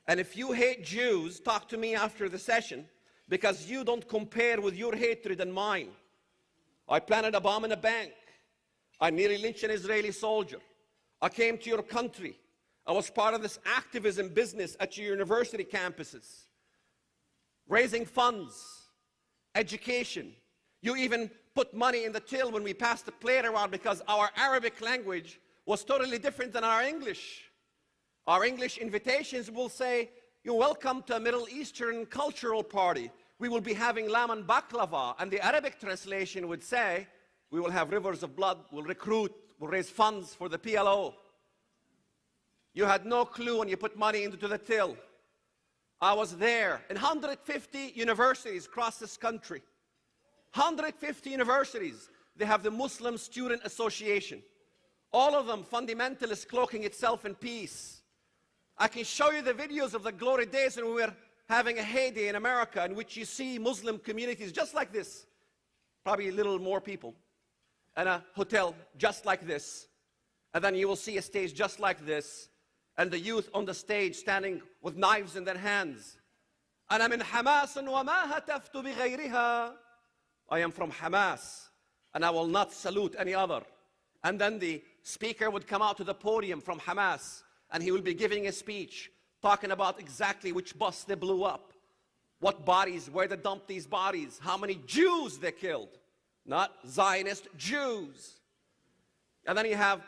And if you hate Jews, talk to me after the session, because you don't compare with your hatred and mine. I planted a bomb in a bank. I nearly lynched an Israeli soldier. I came to your country. I was part of this activism business at your university campuses. Raising funds, education. You even put money in the till when we passed the plate around because our Arabic language was totally different than our English. Our English invitations will say, you're welcome to a Middle Eastern cultural party. We will be having lamb and baklava. And the Arabic translation would say, we will have rivers of blood, we'll recruit, we'll raise funds for the PLO. You had no clue when you put money into the till. I was there in 150 universities across this country. 150 universities, they have the Muslim Student Association. All of them fundamentalist, cloaking itself in peace. I can show you the videos of the glory days when we were having a heyday in America in which you see Muslim communities just like this, probably a little more people, and a hotel just like this. And then you will see a stage just like this, and the youth on the stage standing with knives in their hands. أنا من حماس وما هتفت بغيرها. I am from Hamas, and I will not salute any other. And then the speaker would come out to the podium from Hamas, and he will be giving a speech, talking about exactly which bus they blew up, what bodies, where they dumped these bodies, how many Jews they killed, not Zionist Jews. And then you have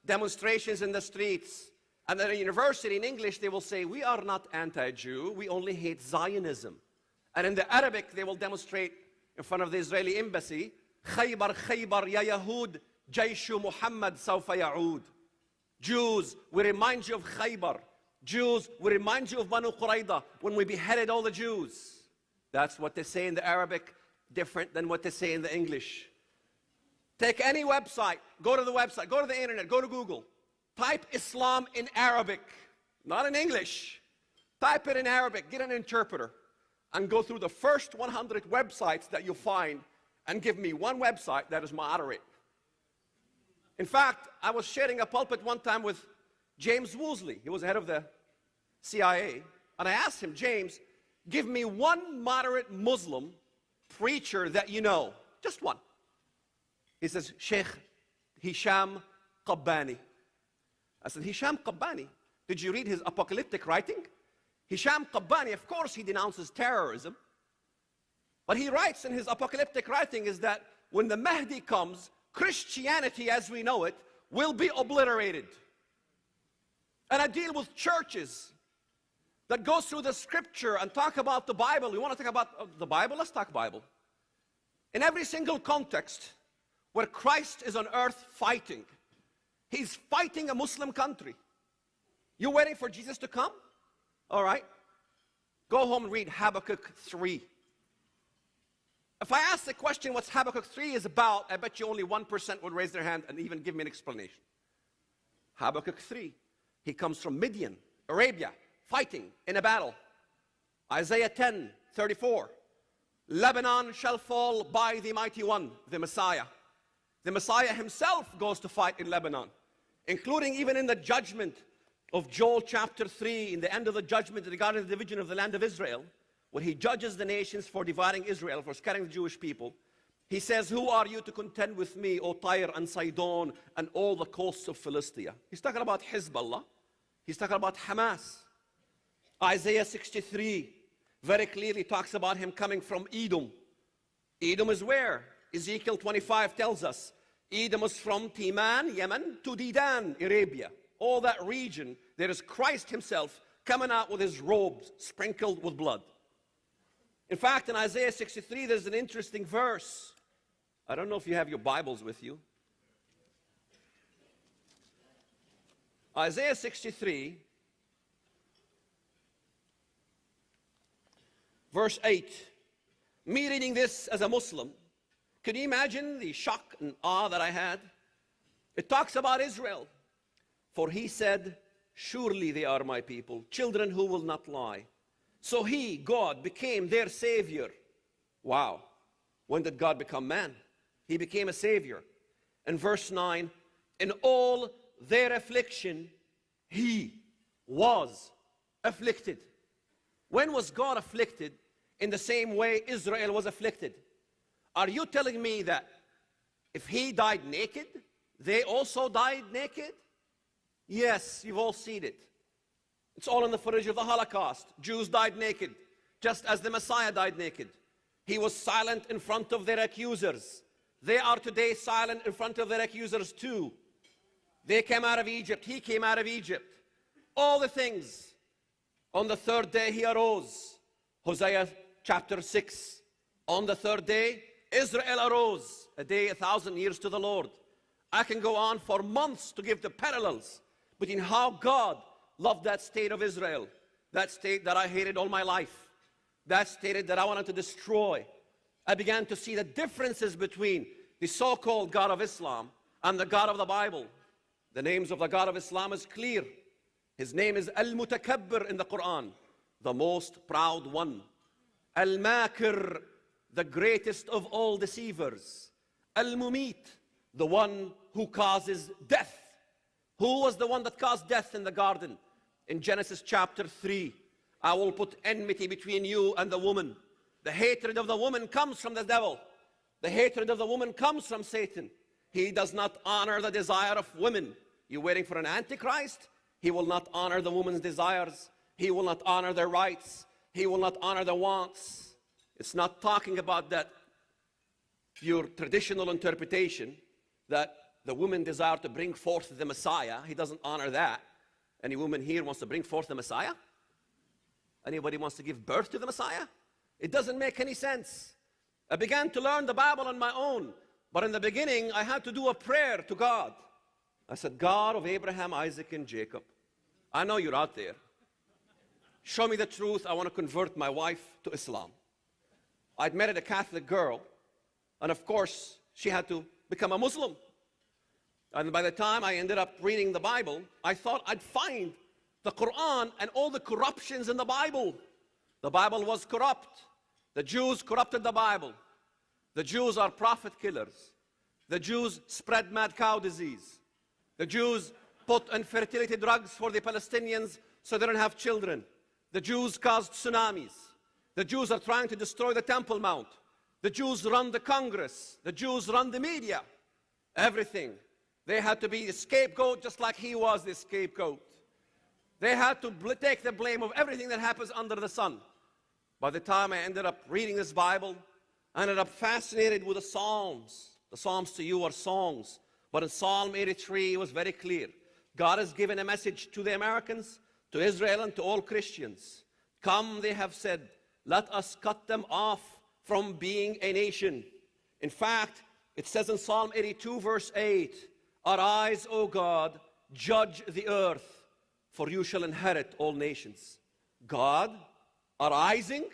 demonstrations in the streets. And at a university in English, they will say, we are not anti-Jew, we only hate Zionism. And in the Arabic, they will demonstrate in front of the Israeli embassy, Khaybar, Khaybar, ya Yahud, Jayshu Muhammad sawfa ya'ud. Jews, we remind you of Khaybar. Jews, we remind you of Banu Qurayda when we beheaded all the Jews. That's what they say in the Arabic, different than what they say in the English. Take any website, go to the website, go to the internet, go to Google. Type Islam in Arabic, not in English. Type it in Arabic, get an interpreter, and go through the first 100 websites that you find and give me one website that is moderate. In fact, I was sharing a pulpit one time with James Woosley. He was head of the CIA. And I asked him, James, give me one moderate Muslim preacher that you know. Just one. He says, Sheikh Hisham Qabbani. I said, Hisham Qabbani, did you read his apocalyptic writing? Hisham Qabbani, of course, he denounces terrorism. But he writes in his apocalyptic writing is that when the Mahdi comes, Christianity as we know it will be obliterated. And I deal with churches that go through the scripture and talk about the Bible. You want to talk about the Bible? Let's talk Bible. In every single context where Christ is on earth fighting, he's fighting a Muslim country. You waiting for Jesus to come? All right. Go home and read Habakkuk 3. If I ask the question what's Habakkuk 3 is about, I bet you only 1% would raise their hand and even give me an explanation. Habakkuk 3. He comes from Midian, Arabia, fighting in a battle. Isaiah 10:34. Lebanon shall fall by the mighty one, the Messiah. The Messiah himself goes to fight in Lebanon, including even in the judgment of Joel chapter 3, in the end of the judgment regarding the division of the land of Israel, where he judges the nations for dividing Israel, for scattering the Jewish people. He says, who are you to contend with me, O Tyre and Sidon and all the coasts of Philistia? He's talking about Hezbollah. He's talking about Hamas. Isaiah 63 very clearly talks about him coming from Edom. Edom is where? Ezekiel 25 tells us. Edom is from Timan, Yemen, to Dedan, Arabia. All that region, there is Christ himself coming out with his robes sprinkled with blood. In fact, in Isaiah 63, there's an interesting verse. I don't know if you have your Bibles with you. Isaiah 63, verse 8. Me reading this as a Muslim, can you imagine the shock and awe that I had? It talks about Israel. For he said, surely they are my people, children who will not lie. So he, God, became their savior. Wow. When did God become man? He became a savior. In verse 9, in all their affliction, he was afflicted. When was God afflicted? In the same way Israel was afflicted. Are you telling me that if he died naked, they also died naked? Yes, you've all seen it. It's all in the footage of the Holocaust. Jews died naked, just as the Messiah died naked. He was silent in front of their accusers. They are today silent in front of their accusers too. They came out of Egypt. He came out of Egypt. All the things. On the third day he arose. Hosea chapter 6. On the third day, Israel arose. A day 1,000 years to the Lord. I can go on for months to give the parallels between how God loved that state of Israel, that state that I hated all my life, that state that I wanted to destroy. I began to see the differences between the so-called God of Islam and the God of the Bible. The names of the God of Islam is clear. His name is Al-Mutakabbir in the Quran, the most proud one. Al-Makir, the greatest of all deceivers. Al-Mumit, the one who causes death. Who was the one that caused death in the garden? In Genesis chapter 3, I will put enmity between you and the woman. The hatred of the woman comes from the devil. The hatred of the woman comes from Satan. He does not honor the desire of women. You're waiting for an antichrist? He will not honor the woman's desires. He will not honor their rights. He will not honor their wants. It's not talking about that pure traditional interpretation that the woman desire to bring forth the Messiah. He doesn't honor that. Any woman here wants to bring forth the Messiah? Anybody wants to give birth to the Messiah? It doesn't make any sense. I began to learn the Bible on my own. But in the beginning, I had to do a prayer to God. I said, God of Abraham, Isaac, and Jacob, I know you're out there. Show me the truth. I want to convert my wife to Islam. I'd married a Catholic girl, and of course, she had to become a Muslim. And by the time I ended up reading the Bible, I thought I'd find the Quran and all the corruptions in the Bible. The Bible was corrupt. The Jews corrupted the Bible. The Jews are prophet killers. The Jews spread mad cow disease. The Jews put infertility drugs for the Palestinians so they don't have children. The Jews caused tsunamis. The Jews are trying to destroy the Temple Mount. The Jews run the Congress. The Jews run the media. Everything. They had to be the scapegoat just like he was the scapegoat. They had to take the blame of everything that happens under the sun. By the time I ended up reading this Bible, I ended up fascinated with the Psalms. The Psalms to you are songs. But in Psalm 83, it was very clear. God has given a message to the Americans, to Israel, and to all Christians. Come, they have said, let us cut them off from being a nation. In fact, it says in Psalm 82, verse 8, arise, O God, judge the earth, for you shall inherit all nations. God arising,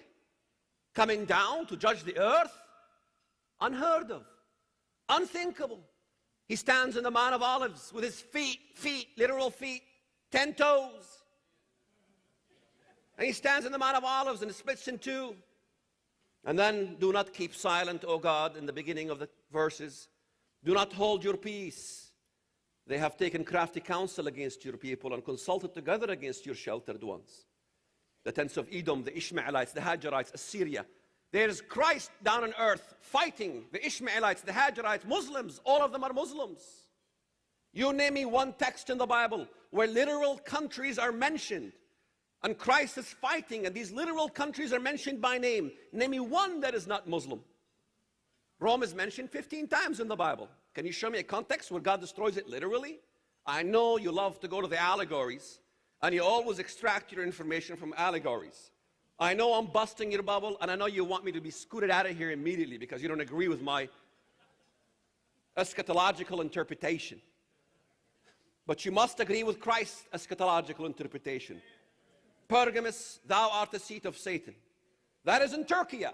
coming down to judge the earth? Unheard of, unthinkable. He stands in the Mount of Olives with his feet, literal feet, 10 toes. And he stands in the Mount of Olives and it splits in two. And then, do not keep silent, O God, in the beginning of the verses. Do not hold your peace. They have taken crafty counsel against your people and consulted together against your sheltered ones. The tents of Edom, the Ishmaelites, the Hagarites, Assyria. There is Christ down on earth fighting the Ishmaelites, the Hagarites, Muslims. All of them are Muslims. You name me one text in the Bible where literal countries are mentioned and Christ is fighting and these literal countries are mentioned by name. Name me one that is not Muslim. Rome is mentioned 15 times in the Bible. Can you show me a context where God destroys it literally? I know you love to go to the allegories and you always extract your information from allegories. I know I'm busting your bubble and I know you want me to be scooted out of here immediately because you don't agree with my eschatological interpretation. But you must agree with Christ's eschatological interpretation. Pergamus, thou art the seat of Satan. That is in Turkey.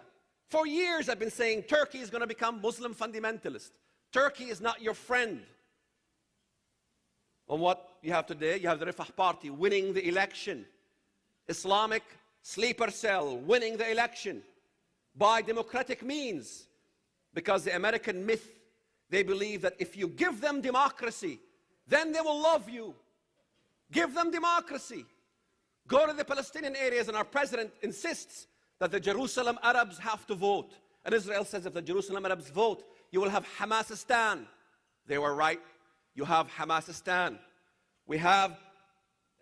For years I've been saying Turkey is going to become Muslim fundamentalist. Turkey is not your friend. And what you have today, you have the Rifah party winning the election. Islamic sleeper cell winning the election by democratic means. Because the American myth, they believe that if you give them democracy, then they will love you. Give them democracy. Go to the Palestinian areas and our president insists that the Jerusalem Arabs have to vote. And Israel says if the Jerusalem Arabs vote, you will have Hamasistan. They were right. You have Hamasistan. We have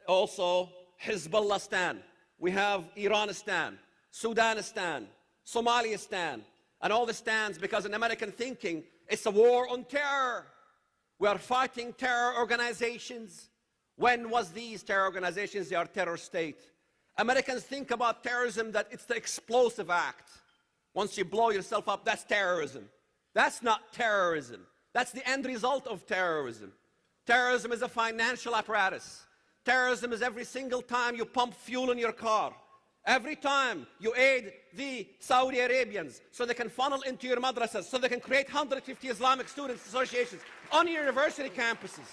also Hezbollah-stan. We have Iranistan, Sudanistan, Somalistan, and all the stands because in American thinking, it's a war on terror. We are fighting terror organizations. When was these terror organizations? They are terror state. Americans think about terrorism that it's the explosive act. Once you blow yourself up, that's terrorism. That's not terrorism. That's the end result of terrorism. Terrorism is a financial apparatus. Terrorism is every single time you pump fuel in your car. Every time you aid the Saudi Arabians so they can funnel into your madrasas, so they can create 150 Islamic students associations on your university campuses.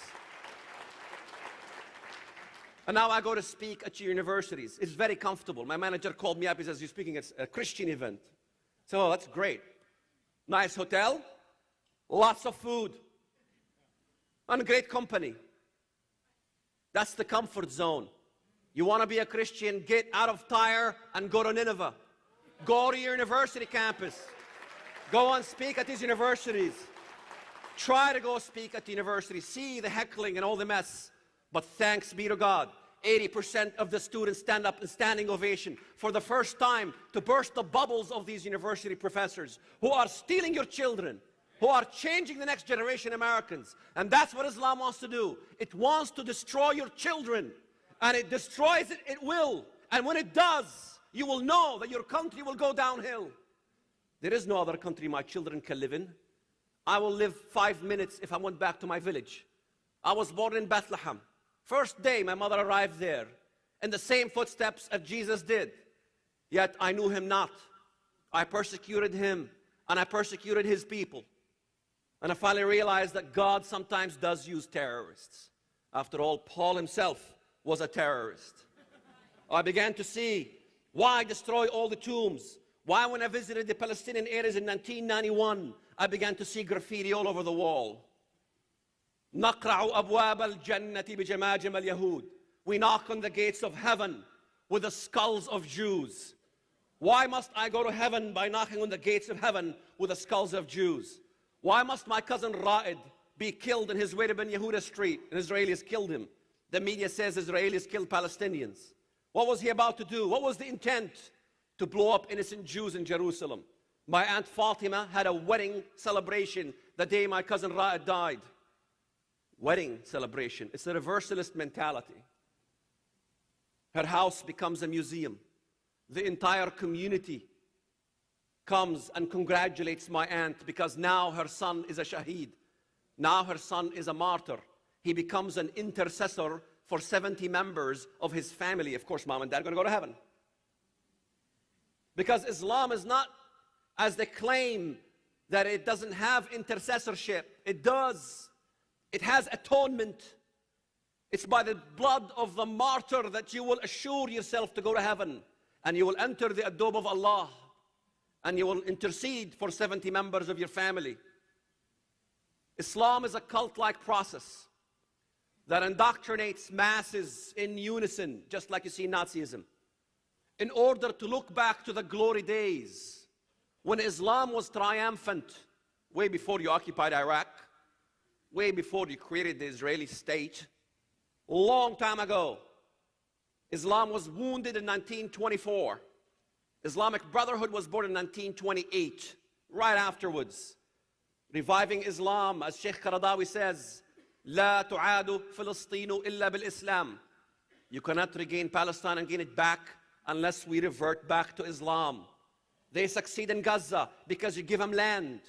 And now I go to speak at universities. It's very comfortable. My manager called me up. He says, you're speaking at a Christian event. So that's great. Nice hotel, lots of food, and great company. That's the comfort zone. You want to be a Christian, get out of Tyre and go to Nineveh. Go to your university campus. Go and speak at these universities. Try to go speak at the university. See the heckling and all the mess. But thanks be to God, 80% of the students stand up in standing ovation for the first time to burst the bubbles of these university professors who are stealing your children, who are changing the next generation Americans. And that's what Islam wants to do. It wants to destroy your children. And it destroys it, it will. And when it does, you will know that your country will go downhill. There is no other country my children can live in. I will live 5 minutes if I went back to my village. I was born in Bethlehem. First day my mother arrived there, in the same footsteps as Jesus did. Yet I knew him not. I persecuted him, and I persecuted his people. And I finally realized that God sometimes does use terrorists. After all, Paul himself was a terrorist. I began to see why destroy all the tombs. Why, when I visited the Palestinian areas in 1991, I began to see graffiti all over the wall. نقرع أبواب الجنة بجماجم اليهود. We knock on the gates of heaven with the skulls of Jews. Why must I go to heaven by knocking on the gates of heaven with the skulls of Jews? Why must my cousin Ra'id be killed in his way to Ben Yehuda Street and Israelis killed him? The media says Israelis killed Palestinians. What was he about to do? What was the intent? To blow up innocent Jews in Jerusalem. My Aunt Fatima had a wedding celebration the day my cousin Ra'id died. Wedding celebration. It's a reversalist mentality. Her house becomes a museum. The entire community comes and congratulates my aunt because now her son is a shaheed. Now her son is a martyr. He becomes an intercessor for 70 members of his family. Of course, mom and dad are going to go to heaven. Because Islam is not, as they claim, that it doesn't have intercessorship. It does. It has atonement. It's by the blood of the martyr that you will assure yourself to go to heaven. And you will enter the adobe of Allah. and you will intercede for 70 members of your family. Islam is a cult-like process that indoctrinates masses in unison, just like you see Nazism, in order to look back to the glory days when Islam was triumphant, way before you occupied Iraq, way before you created the Israeli state, long time ago. Islam was wounded in 1924. Islamic Brotherhood was born in 1928, right afterwards. Reviving Islam, as Sheikh Qaradawi says, لا تعاد فلسطين إلا بالإسلام. You cannot regain Palestine and gain it back unless we revert back to Islam. They succeed in Gaza because you give them land.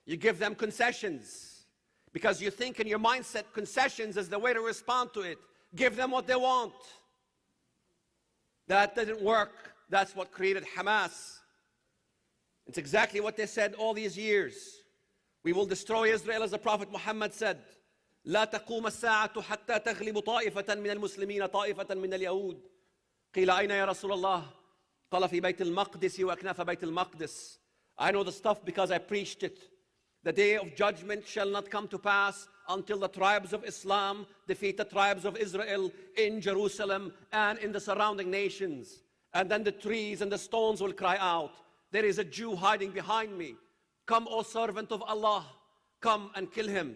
You give them concessions. Because you think in your mindset concessions is the way to respond to it. Give them what they want. That didn't work. That's what created Hamas. It's exactly what they said all these years. We will destroy Israel, as the Prophet Muhammad said. لا تقوم الساعة حتى تغلب طائفة من المسلمين طائفة من اليهود. قيل أين يا رسول الله؟ قال في بيت المقدس وأكناف بيت المقدس. I know the stuff because I preached it. The day of judgment shall not come to pass until the tribes of Islam defeat the tribes of Israel in Jerusalem and in the surrounding nations. And then the trees and the stones will cry out, there is a Jew hiding behind me. Come, O servant of Allah, come and kill him.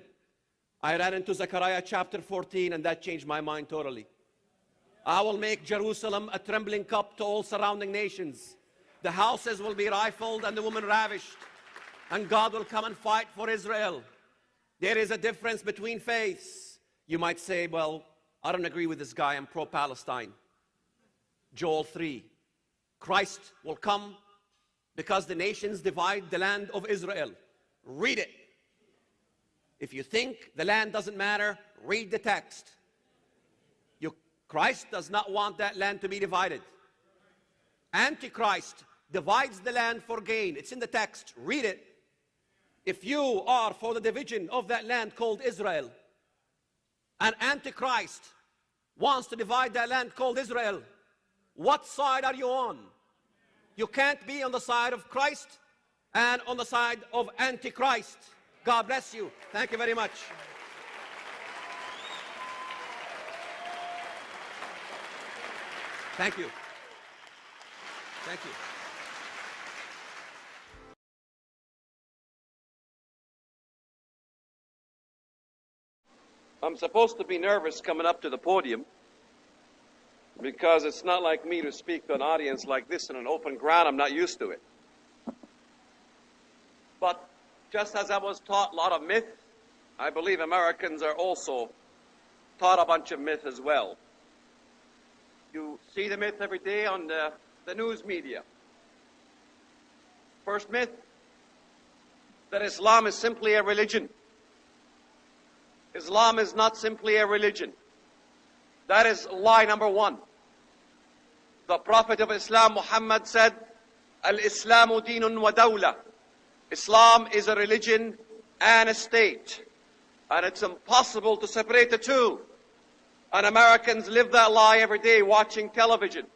I ran into Zechariah chapter 14 and that changed my mind totally. I will make Jerusalem a trembling cup to all surrounding nations. The houses will be rifled and the women ravished. And God will come and fight for Israel. There is a difference between faiths. You might say, well, I don't agree with this guy, I'm pro-Palestine. Joel 3. Christ will come because the nations divide the land of Israel. Read it. If you think the land doesn't matter, read the text. Christ does not want that land to be divided. Antichrist divides the land for gain. It's in the text. Read it. If you are for the division of that land called Israel, and Antichrist wants to divide that land called Israel, what side are you on? You can't be on the side of Christ and on the side of Antichrist. God bless you. Thank you very much. Thank you. Thank you. I'm supposed to be nervous coming up to the podium because it's not like me to speak to an audience like this in an open ground. I'm not used to it. But just as I was taught a lot of myth, I believe Americans are also taught a bunch of myth as well. You see the myth every day on the news media. First myth, that Islam is simply a religion. Islam is not simply a religion. That is lie number one. The Prophet of Islam, Muhammad, said, Al-Islamu dinun wa dawla. Islam is a religion and a state. And it's impossible to separate the two. And Americans live that lie every day watching television.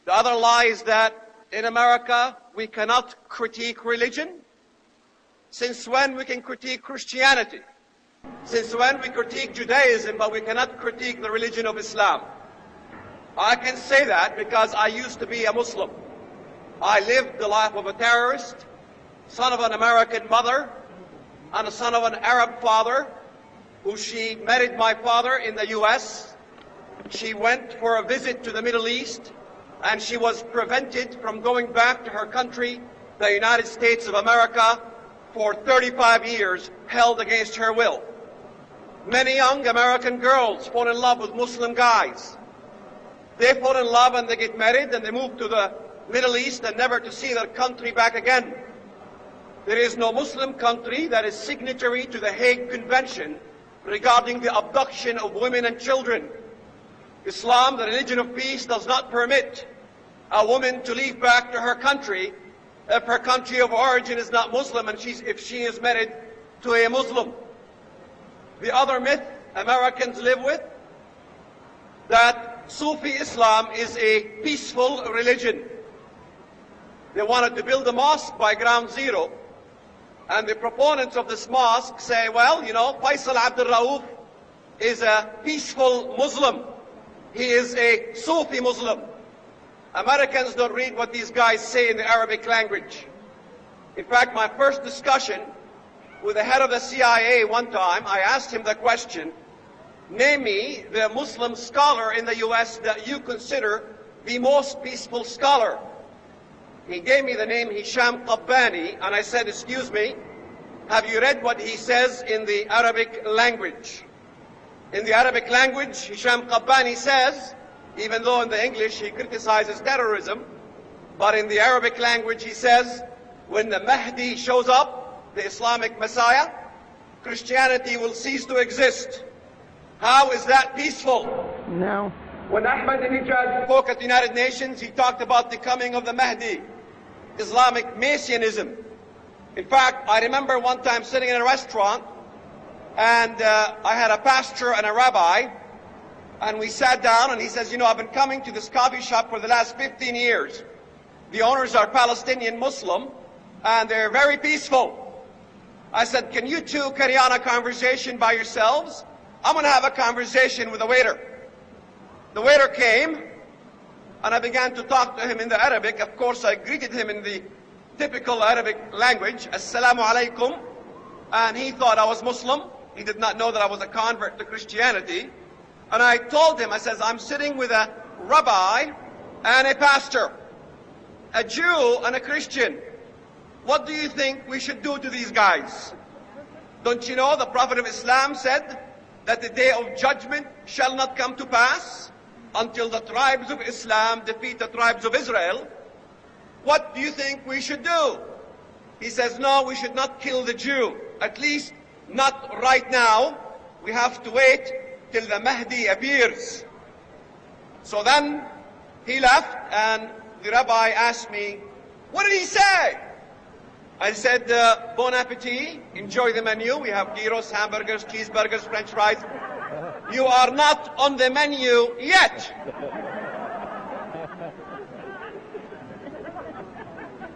The other lie is that in America, we cannot critique religion. Since when we can critique Christianity? Since when we critique Judaism, but we cannot critique the religion of Islam? I can say that because I used to be a Muslim. I lived the life of a terrorist, son of an American mother, and a son of an Arab father, who she married my father in the US. She went for a visit to the Middle East, and she was prevented from going back to her country, the United States of America, for 35 years, held against her will. Many young American girls fall in love with Muslim guys. They fall in love and they get married and they move to the Middle East and never to see their country back again. There is no Muslim country that is signatory to the Hague Convention regarding the abduction of women and children. Islam, the religion of peace, does not permit a woman to leave back to her country if her country of origin is not Muslim and if she is married to a Muslim. The other myth Americans live with, that Sufi Islam is a peaceful religion. They wanted to build a mosque by ground zero. And the proponents of this mosque say, well, you know, Faisal Abdul Rauf is a peaceful Muslim. He is a Sufi Muslim. Americans don't read what these guys say in the Arabic language. In fact, my first discussion with the head of the CIA one time, I asked him the question, name me the Muslim scholar in the US that you consider the most peaceful scholar. He gave me the name Hisham Qabbani, and I said, excuse me, have you read what he says in the Arabic language? In the Arabic language, Hisham Qabbani says, even though in the English he criticizes terrorism, but in the Arabic language he says, when the Mahdi shows up, the Islamic Messiah, Christianity will cease to exist. How is that peaceful? No. When Ahmadinejad spoke at the United Nations, he talked about the coming of the Mahdi, Islamic Messianism. In fact, I remember one time sitting in a restaurant, and I had a pastor and a rabbi, and we sat down, and he says, you know, I've been coming to this coffee shop for the last 15 years. The owners are Palestinian Muslim, and they're very peaceful. I said, can you two carry on a conversation by yourselves? I'm going to have a conversation with the waiter. The waiter came, and I began to talk to him in the Arabic. Of course, I greeted him in the typical Arabic language, Assalamu alaikum, and he thought I was Muslim. He did not know that I was a convert to Christianity. And I told him, I says, I'm sitting with a rabbi and a pastor, a Jew and a Christian. What do you think we should do to these guys? Don't you know the Prophet of Islam said that the day of judgment shall not come to pass until the tribes of Islam defeat the tribes of Israel? What do you think we should do? He says, no, we should not kill the Jew. At least not right now. We have to wait till the Mahdi appears. So then he left, and the rabbi asked me, what did he say? I said, bon appetit, enjoy the menu. We have gyros, hamburgers, cheeseburgers, French fries. You are not on the menu yet.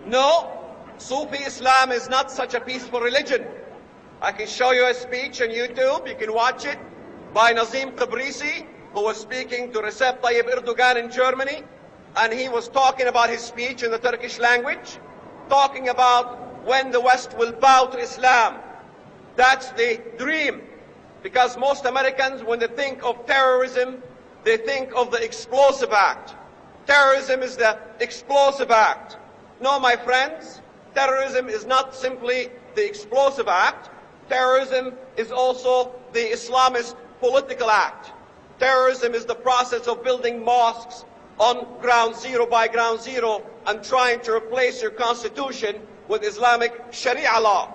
No, Sufi Islam is not such a peaceful religion. I can show you a speech on YouTube, you can watch it, by Nazim Tabrisi, who was speaking to Recep Tayyip Erdogan in Germany, and he was talking about his speech in the Turkish language, talking about when the West will bow to Islam. That's the dream. Because most Americans, when they think of terrorism, they think of the explosive act. Terrorism is the explosive act. No, my friends, terrorism is not simply the explosive act. Terrorism is also the Islamist political act. Terrorism is the process of building mosques on ground zero by ground zero and trying to replace your constitution with Islamic Sharia law.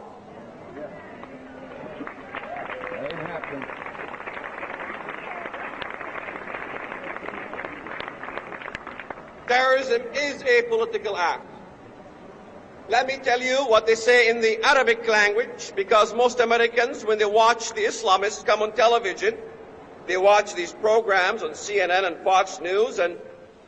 Terrorism is a political act. Let me tell you what they say in the Arabic language, because most Americans, when they watch the Islamists come on television, they watch these programs on CNN and Fox News, and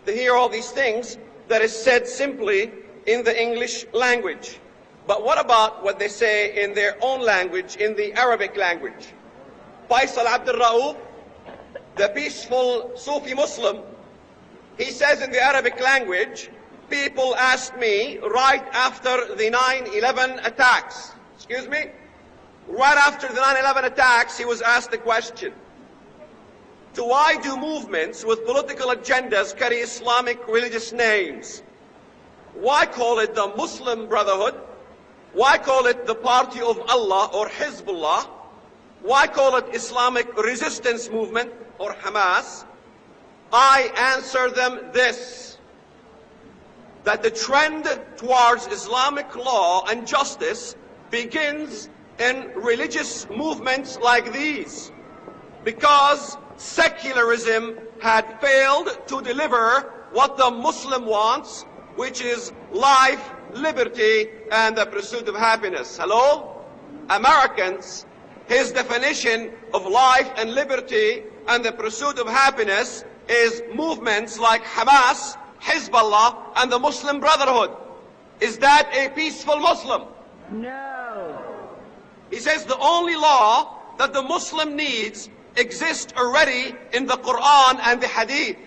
they hear all these things that is said simply in the English language. But what about what they say in their own language, in the Arabic language? Faisal Abdul Rauf, the peaceful Sufi Muslim, he says in the Arabic language, people asked me right after the 9/11 attacks, excuse me, right after the 9/11 attacks, he was asked the question, so why do movements with political agendas carry Islamic religious names? Why call it the Muslim Brotherhood? Why call it the Party of Allah or Hezbollah? Why call it Islamic Resistance Movement or Hamas? I answer them this, that the trend towards Islamic law and justice begins in religious movements like these, because secularism had failed to deliver what the Muslim wants, which is life, liberty, and the pursuit of happiness. Hello? Americans, his definition of life and liberty and the pursuit of happiness is movements like Hamas, Hezbollah, and the Muslim Brotherhood. Is that a peaceful Muslim? No. He says the only law that the Muslim needs exists already in the Quran and the Hadith.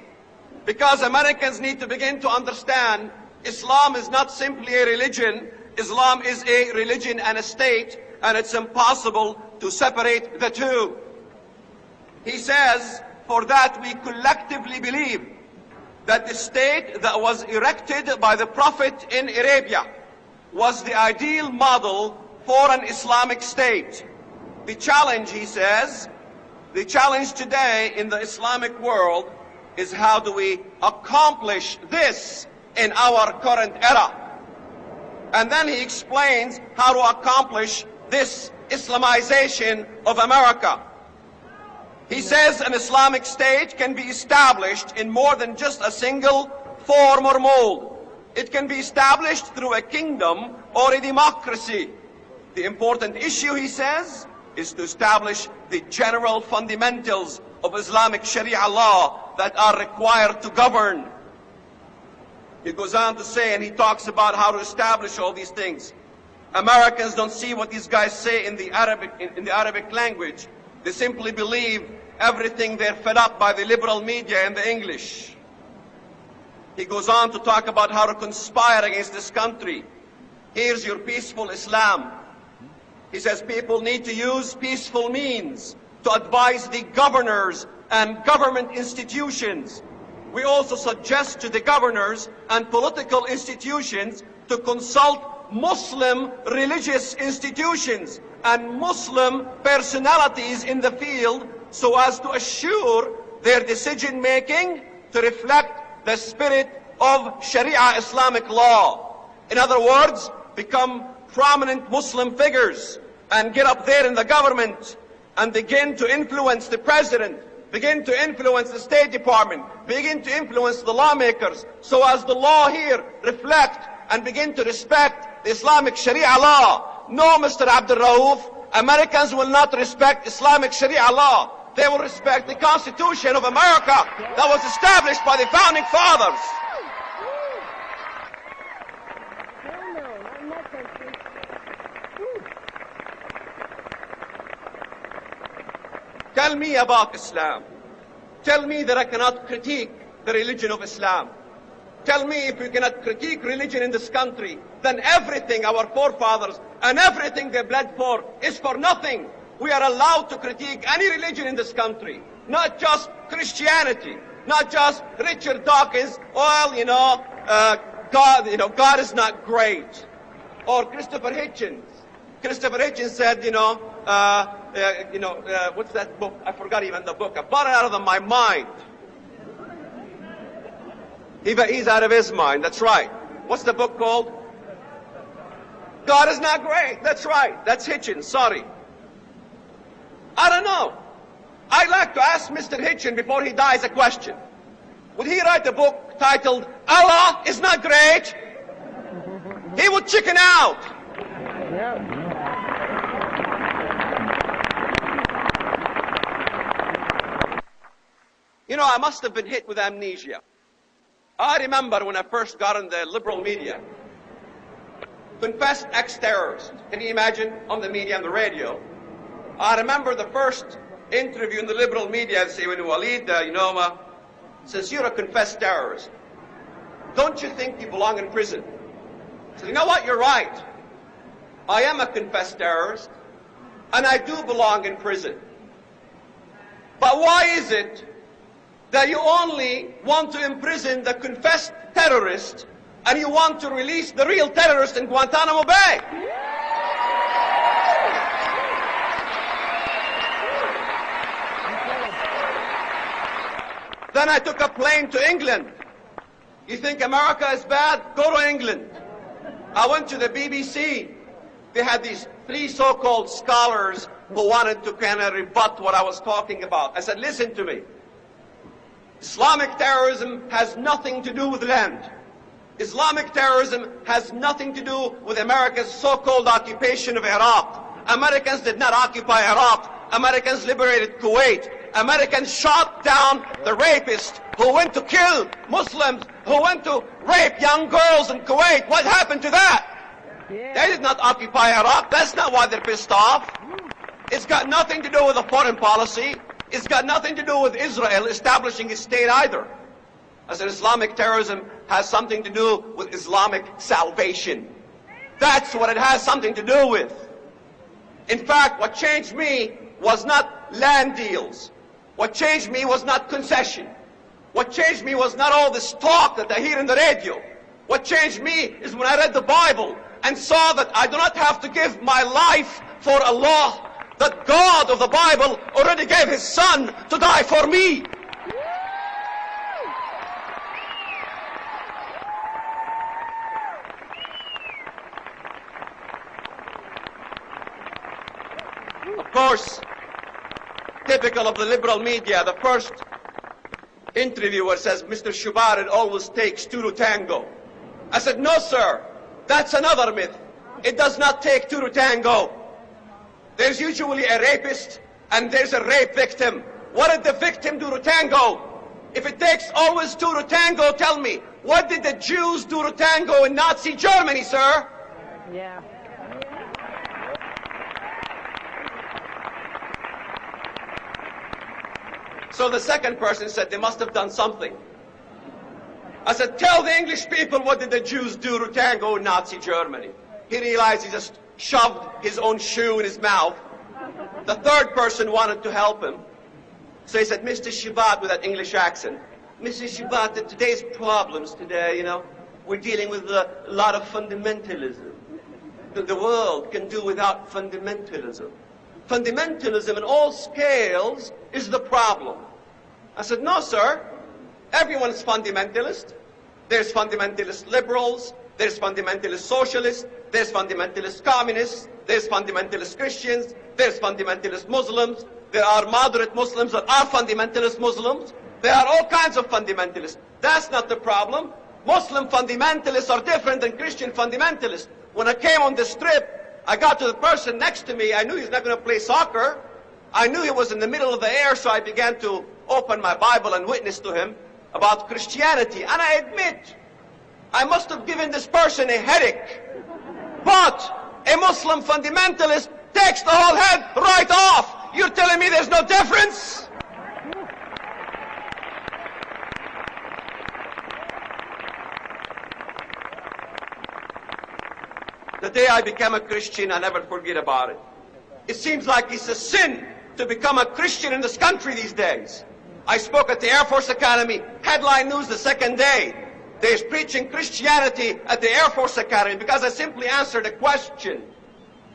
Because Americans need to begin to understand Islam is not simply a religion. Islam is a religion and a state, and it's impossible to separate the two. He says, for that we collectively believe that the state that was erected by the Prophet in Arabia was the ideal model for an Islamic state. The challenge, he says, the challenge today in the Islamic world is how do we accomplish this in our current era? And then he explains how to accomplish this Islamization of America. He says an Islamic state can be established in more than just a single form or mold. It can be established through a kingdom or a democracy. The important issue, he says, is to establish the general fundamentals of Islamic Sharia law that are required to govern. He goes on to say, and he talks about how to establish all these things. Americans don't see what these guys say in the Arabic language. They simply believe everything they're fed up by the liberal media and the English. He goes on to talk about how to conspire against this country. Here's your peaceful Islam. He says people need to use peaceful means to advise the governors and government institutions. We also suggest to the governors and political institutions to consult Muslim religious institutions and Muslim personalities in the field so as to assure their decision making to reflect the spirit of Sharia Islamic law. In other words, become prominent Muslim figures and get up there in the government and begin to influence the president, begin to influence the State Department, begin to influence the lawmakers so as the law here reflect and begin to respect the Islamic Sharia law. No, Mr. Abdul Rauf, Americans will not respect Islamic Sharia law. They will respect the Constitution of America that was established by the Founding Fathers. Tell me about Islam. Tell me that I cannot critique the religion of Islam. Tell me if we cannot critique religion in this country, then everything our forefathers and everything they bled for is for nothing. We are allowed to critique any religion in this country, not just Christianity, not just Richard Dawkins, well, God is not great. Or Christopher Hitchens. Christopher Hitchens said, what's that book? I forgot even the book. I bought it out of my mind. He's out of his mind, that's right. What's the book called? God is not great, that's right. That's Hitchens, sorry. I don't know. I'd like to ask Mr. Hitchens before he dies a question. Would he write a book titled, Allah is not great? He would chicken out. You know, I must have been hit with amnesia. I remember when I first got in the liberal media, confessed ex-terrorist. Can you imagine? On the media, on the radio. I remember the first interview in the liberal media, they say, Walid, since you're a confessed terrorist, don't you think you belong in prison? I said, you know what, you're right. I am a confessed terrorist, and I do belong in prison. But why is it that you only want to imprison the confessed terrorist and you want to release the real terrorist in Guantanamo Bay? Then I took a plane to England. You think America is bad? Go to England. I went to the BBC. They had these 3 so-called scholars who wanted to kind of rebut what I was talking about. I said, listen to me. Islamic terrorism has nothing to do with land. Islamic terrorism has nothing to do with America's so-called occupation of Iraq. Americans did not occupy Iraq. Americans liberated Kuwait. Americans shot down the rapist who went to kill Muslims, who went to rape young girls in Kuwait. What happened to that? They did not occupy Iraq. That's not why they're pissed off. It's got nothing to do with a foreign policy. It's got nothing to do with Israel establishing a state either. I said Islamic terrorism has something to do with Islamic salvation. That's what it has something to do with. In fact, what changed me was not land deals. What changed me was not concession. What changed me was not all this talk that I hear in the radio. What changed me is when I read the Bible and saw that I do not have to give my life for Allah, that God of the Bible already gave His Son to die for me. Of course, typical of the liberal media, the first interviewer says, Mr. Shubat, it always takes two to tango. I said, no, sir, that's another myth. It does not take two to tango. There's usually a rapist and there's a rape victim. What did the victim do to tango? If it takes always two to tango, tell me, what did the Jews do to tango in Nazi Germany, sir? Yeah. So the second person said, they must have done something. I said, tell the English people, what did the Jews do to tango in Nazi Germany? He realized he just shoved his own shoe in his mouth. The third person wanted to help him. So he said, Mr. Shubat, with that English accent, Mr. Shubat, today's problems today, we're dealing with a lot of fundamentalism. The world can do without fundamentalism. Fundamentalism in all scales is the problem. I said, no, sir. Everyone's fundamentalist. There's fundamentalist liberals. There's fundamentalist socialists. There's fundamentalist communists. There's fundamentalist Christians. There's fundamentalist Muslims. There are moderate Muslims that are fundamentalist Muslims. There are all kinds of fundamentalists. That's not the problem. Muslim fundamentalists are different than Christian fundamentalists. When I came on this trip, I got to the person next to me. I knew he's not going to play soccer. I knew he was in the middle of the air, so I began to open my Bible and witness to him about Christianity. And I admit, I must have given this person a headache. But a Muslim fundamentalist takes the whole head right off. You're telling me there's no difference? The day I became a Christian, I never forget about it. It seems like it's a sin to become a Christian in this country these days. I spoke at the Air Force Academy, headline news the second day. They're preaching Christianity at the Air Force Academy because I simply answered a question.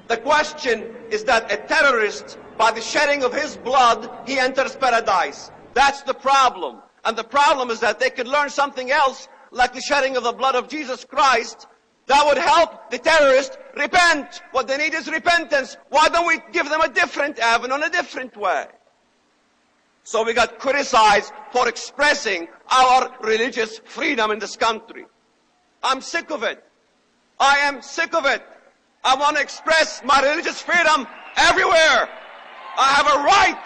The question is that a terrorist, by the shedding of his blood, he enters paradise. That's the problem. And the problem is that they could learn something else, like the shedding of the blood of Jesus Christ, that would help the terrorist repent. What they need is repentance. Why don't we give them a different avenue in a different way? So we got criticized for expressing our religious freedom in this country. I'm sick of it. I am sick of it. I want to express my religious freedom everywhere. I have a right.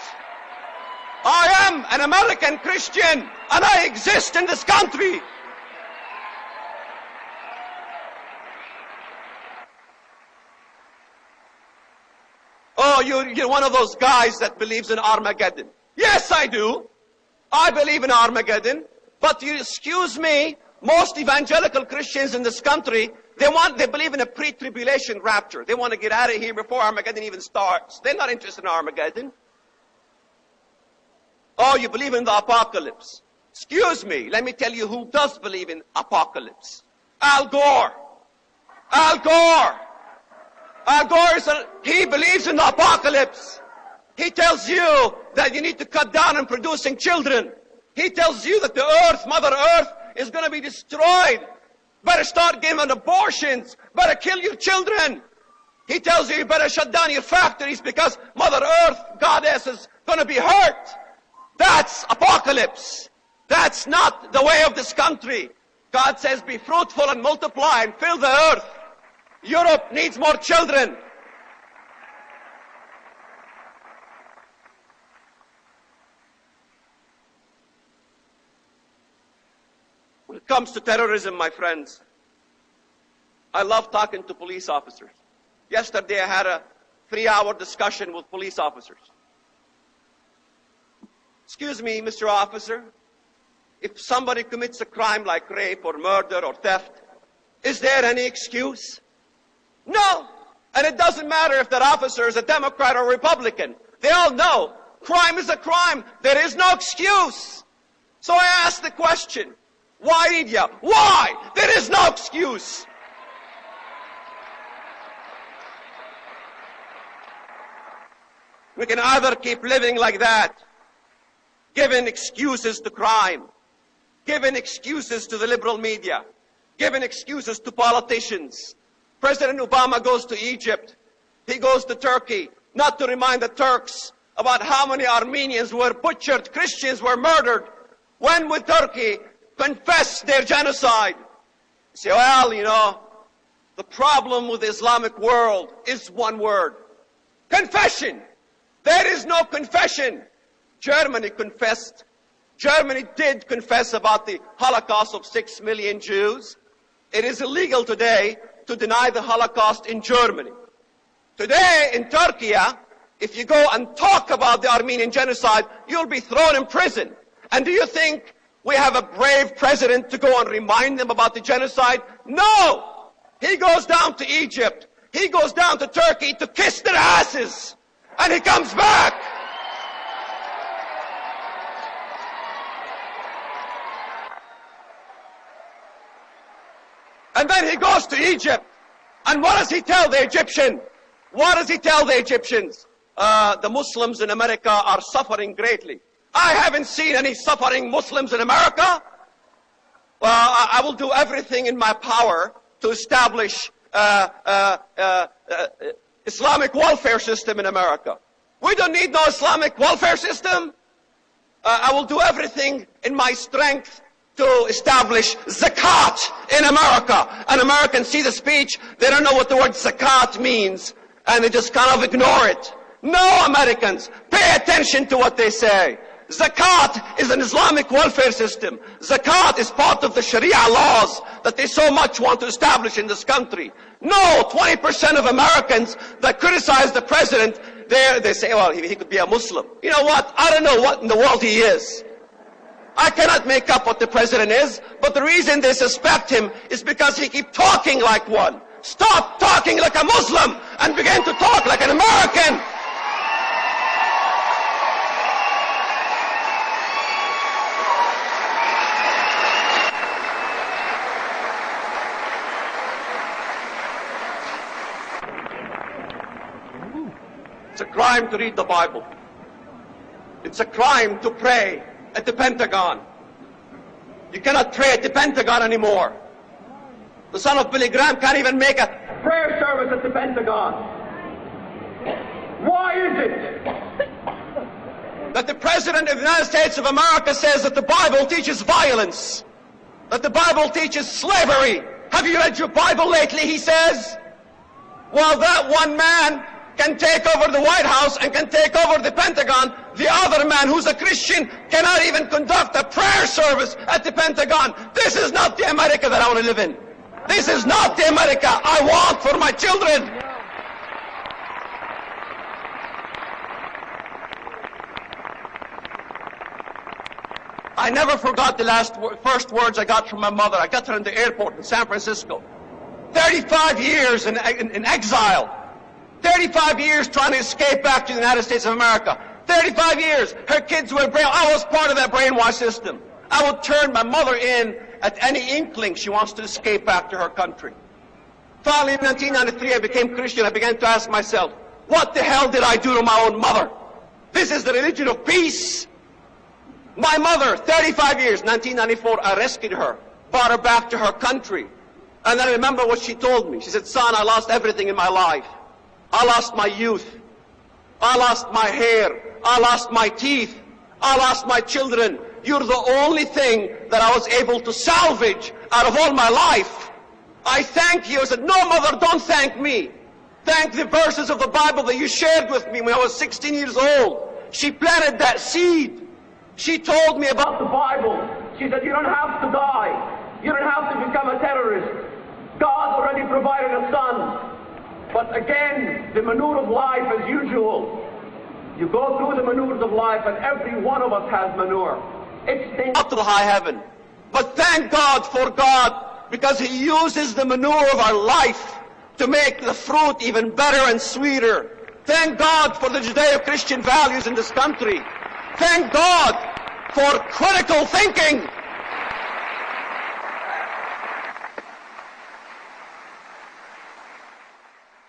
I am an American Christian and I exist in this country. Oh, you're one of those guys that believes in Armageddon. Yes, I do. I believe in Armageddon. But you excuse me, most evangelical Christians in this country, they believe in a pre-tribulation rapture. They want to get out of here before Armageddon even starts. They're not interested in Armageddon. Oh, you believe in the apocalypse. Excuse me, let me tell you who does believe in apocalypse. Al Gore. Al Gore. Al Gore, he believes in the apocalypse. He tells you that you need to cut down on producing children. He tells you that the earth, Mother Earth, is going to be destroyed. Better start giving abortions. Better kill your children. He tells you better shut down your factories because Mother Earth, Goddess, is going to be hurt. That's apocalypse. That's not the way of this country. God says, be fruitful and multiply and fill the earth. Europe needs more children. comes to terrorism, my friends, I love talking to police officers. Yesterday I had a 3-hour discussion with police officers. Excuse me, Mr. Officer, if somebody commits a crime like rape or murder or theft, is there any excuse? No. And it doesn't matter if that officer is a Democrat or Republican. They all know crime is a crime. There is no excuse. So I asked the question, why did you? Why? There is no excuse. We can either keep living like that, giving excuses to crime, giving excuses to the liberal media, giving excuses to politicians. President Obama goes to Egypt. He goes to Turkey, not to remind the Turks about how many Armenians were butchered, Christians were murdered. When would Turkey confess their genocide? You say, well, you know, the problem with the Islamic world is one word: confession. There is no confession. Germany confessed. Germany did confess about the Holocaust of 6 million Jews. It is illegal today to deny the Holocaust in Germany. Today in Turkey, if you go and talk about the Armenian genocide, you'll be thrown in prison. And do you think we have a brave president to go and remind them about the genocide? No! He goes down to Egypt. He goes down to Turkey to kiss their asses. And he comes back. And then he goes to Egypt. And what does he tell the Egyptian? What does he tell the Egyptians? The Muslims in America are suffering greatly. I haven't seen any suffering Muslims in America. Well, I will do everything in my power to establish Islamic welfare system in America. We don't need no Islamic welfare system. I will do everything in my strength to establish zakat in America. And Americans see the speech, they don't know what the word zakat means, and they just kind of ignore it. No, Americans, pay attention to what they say. Zakat is an Islamic welfare system. Zakat is part of the Sharia laws that they so much want to establish in this country. No, 20% of Americans that criticize the president, they say, well, he could be a Muslim. You know what? I don't know what in the world he is. I cannot make up what the president is, but the reason they suspect him is because he keeps talking like one. Stop talking like a Muslim and begin to talk like an American. It's a crime to read the Bible. It's a crime to pray at the Pentagon. You cannot pray at the Pentagon anymore. The son of Billy Graham can't even make a prayer service at the Pentagon. Why is it that the President of the United States of America says that the Bible teaches violence, that the Bible teaches slavery? Have you read your Bible lately, he says? Well, that one man can take over the White House and can take over the Pentagon. The other man, who's a Christian, cannot even conduct a prayer service at the Pentagon. This is not the America that I want to live in. This is not the America I want for my children. I never forgot the first words I got from my mother. I got her in the airport in San Francisco. 35 years in exile. 35 years trying to escape back to the United States of America. 35 years. Her kids were brainwashed. I was part of that brainwash system. I would turn my mother in at any inkling she wants to escape back to her country. Finally, in 1993, I became Christian. I began to ask myself, what the hell did I do to my own mother? This is the religion of peace. My mother, 35 years, 1994, I rescued her, brought her back to her country. And I remember what she told me. She said, son, I lost everything in my life. I lost my youth. I lost my hair. I lost my teeth. I lost my children. You're the only thing that I was able to salvage out of all my life. I thank you. I said, no, mother, don't thank me. Thank the verses of the Bible that you shared with me when I was 16 years old. She planted that seed. She told me about the Bible. She said, you don't have to die. You don't have to become a terrorist. God already provided a son. But again, the manure of life as usual. You go through the manures of life and every one of us has manure. It's not to the high heaven. But thank God for God, because He uses the manure of our life to make the fruit even better and sweeter. Thank God for the Judeo-Christian values in this country. Thank God for critical thinking.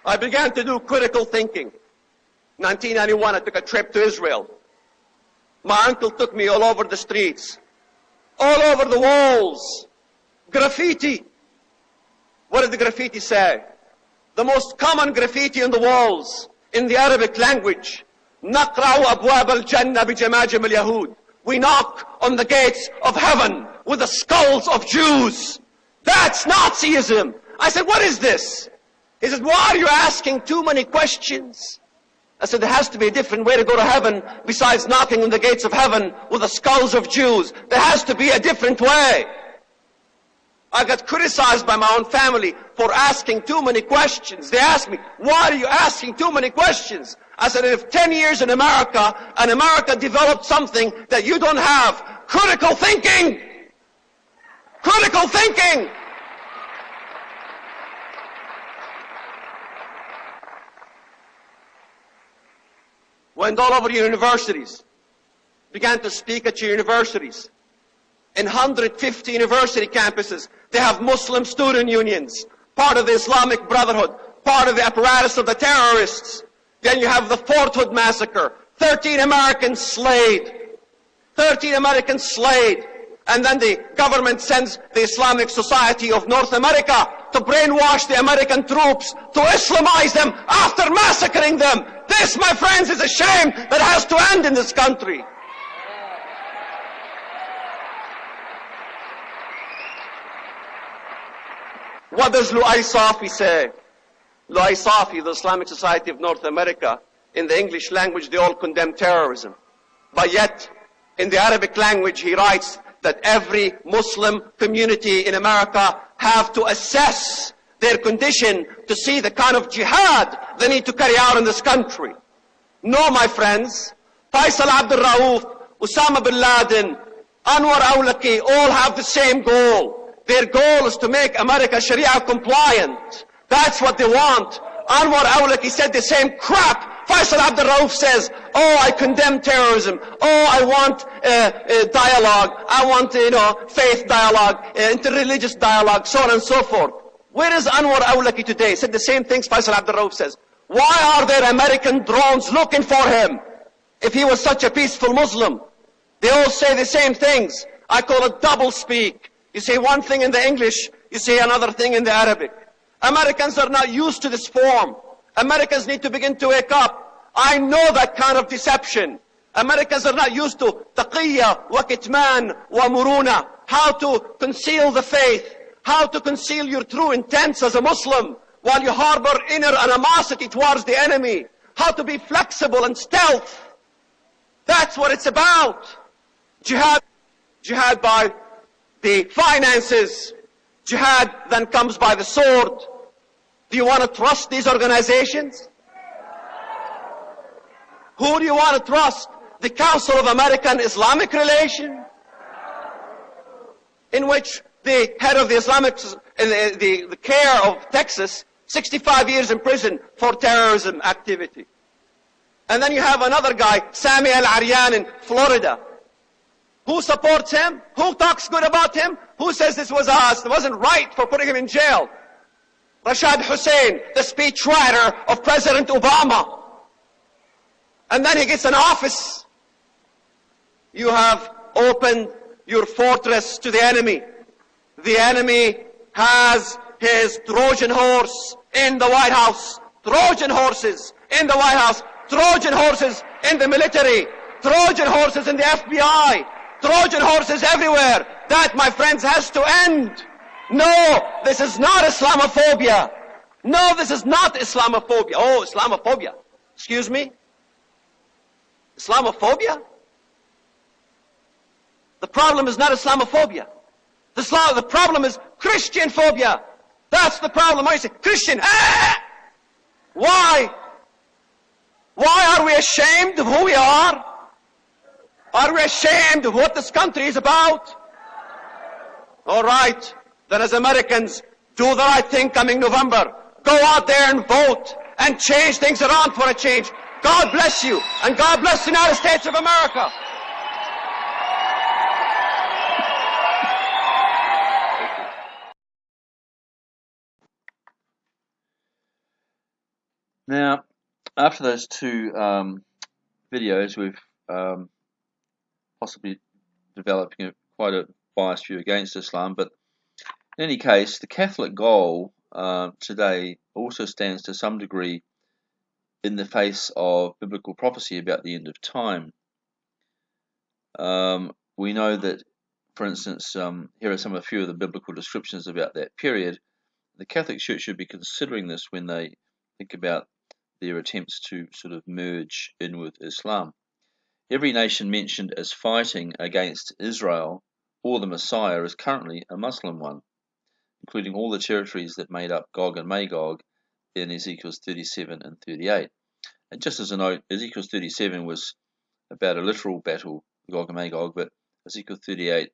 I began to do critical thinking. 1991, I took a trip to Israel. My uncle took me all over the streets, all over the walls, graffiti. What did the graffiti say? The most common graffiti on the walls in the Arabic language. نقرع أبواب الجنة بجماجم اليهود. We knock on the gates of heaven with the skulls of Jews. That's Nazism. I said, what is this? He said, why are you asking too many questions? I said, there has to be a different way to go to heaven besides knocking on the gates of heaven with the skulls of Jews. There has to be a different way. I got criticized by my own family for asking too many questions. They asked me, why are you asking too many questions? I said, if 10 years in America, and America developed something that you don't have, critical thinking! Critical thinking! Went all over your universities, began to speak at your universities. In 150 university campuses, they have Muslim student unions, part of the Islamic Brotherhood, part of the apparatus of the terrorists. Then you have the Fort Hood massacre, 13 Americans slayed. 13 Americans slayed. And then the government sends the Islamic Society of North America to brainwash the American troops, to Islamize them after massacring them. This, my friends, is a shame that has to end in this country. What does Lu'ay Safi say? Lu'ay Safi, the Islamic Society of North America, in the English language, they all condemn terrorism. But yet, in the Arabic language, he writes that every Muslim community in America have to assess their condition to see the kind of jihad they need to carry out in this country. No, my friends, Faisal Abdul Rauf, Osama bin Laden, Anwar Awlaki all have the same goal. Their goal is to make America Sharia compliant. That's what they want. Anwar Awlaki said the same crap. Faisal Abdul Rauf says, oh, I condemn terrorism. Oh, I want dialogue. I want, faith dialogue, interreligious dialogue, so on and so forth. Where is Anwar Awlaki today? He said the same things Faisal Abdul Rauf says. Why are there American drones looking for him if he was such a peaceful Muslim? They all say the same things. I call it double speak. You say one thing in the English, you say another thing in the Arabic. Americans are not used to this form. Americans need to begin to wake up. I know that kind of deception. Americans are not used to taqiyya wa kitman wa muruna. How to conceal the faith. How to conceal your true intents as a Muslim while you harbor inner animosity towards the enemy. How to be flexible and stealth. That's what it's about. Jihad by the finances. Jihad then comes by the sword. Do you want to trust these organizations? Who do you want to trust? The Council of American Islamic Relations, in which the head of the Islamic, the care of Texas, 65 years in prison for terrorism activity. And then you have another guy, Sami al-Aryan in Florida. Who supports him? Who talks good about him? Who says this wasn't right for putting him in jail? Rashad Hussain, the speechwriter of President Obama. And then he gets an office. You have opened your fortress to the enemy. The enemy has his Trojan horse in the White House. Trojan horses in the White House. Trojan horses in the military. Trojan horses in the FBI. Trojan horses everywhere. That, my friends, has to end. No, this is not Islamophobia. No, this is not Islamophobia. Oh, Islamophobia. Excuse me? Islamophobia? The problem is not Islamophobia. The problem is Christian phobia. That's the problem. I say, Christian, ah! Why? Why are we ashamed of who we are? Are we ashamed of what this country is about? All right, then as Americans, do the right thing coming November. Go out there and vote and change things around for a change. God bless you, and God bless the United States of America. Now, after those two videos, we've possibly developing quite a biased view against Islam, but in any case, the Catholic goal today also stands to some degree in the face of biblical prophecy about the end of time. We know that, for instance, here are a few of the biblical descriptions about that period. The Catholic Church should be considering this when they think about their attempts to sort of merge in with Islam. Every nation mentioned as fighting against Israel or the Messiah is currently a Muslim one, including all the territories that made up Gog and Magog in Ezekiel's 37 and 38. And just as a note, Ezekiel's 37 was about a literal battle, Gog and Magog, but Ezekiel 38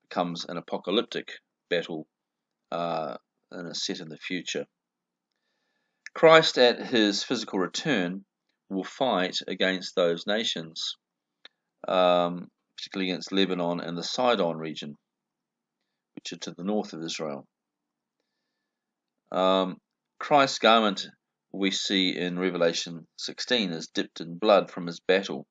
becomes an apocalyptic battle and is set in the future. Christ at his physical return will fight against those nations, particularly against Lebanon and the Sidon region, which are to the north of Israel. Christ's garment we see in Revelation 16 is dipped in blood from his battle.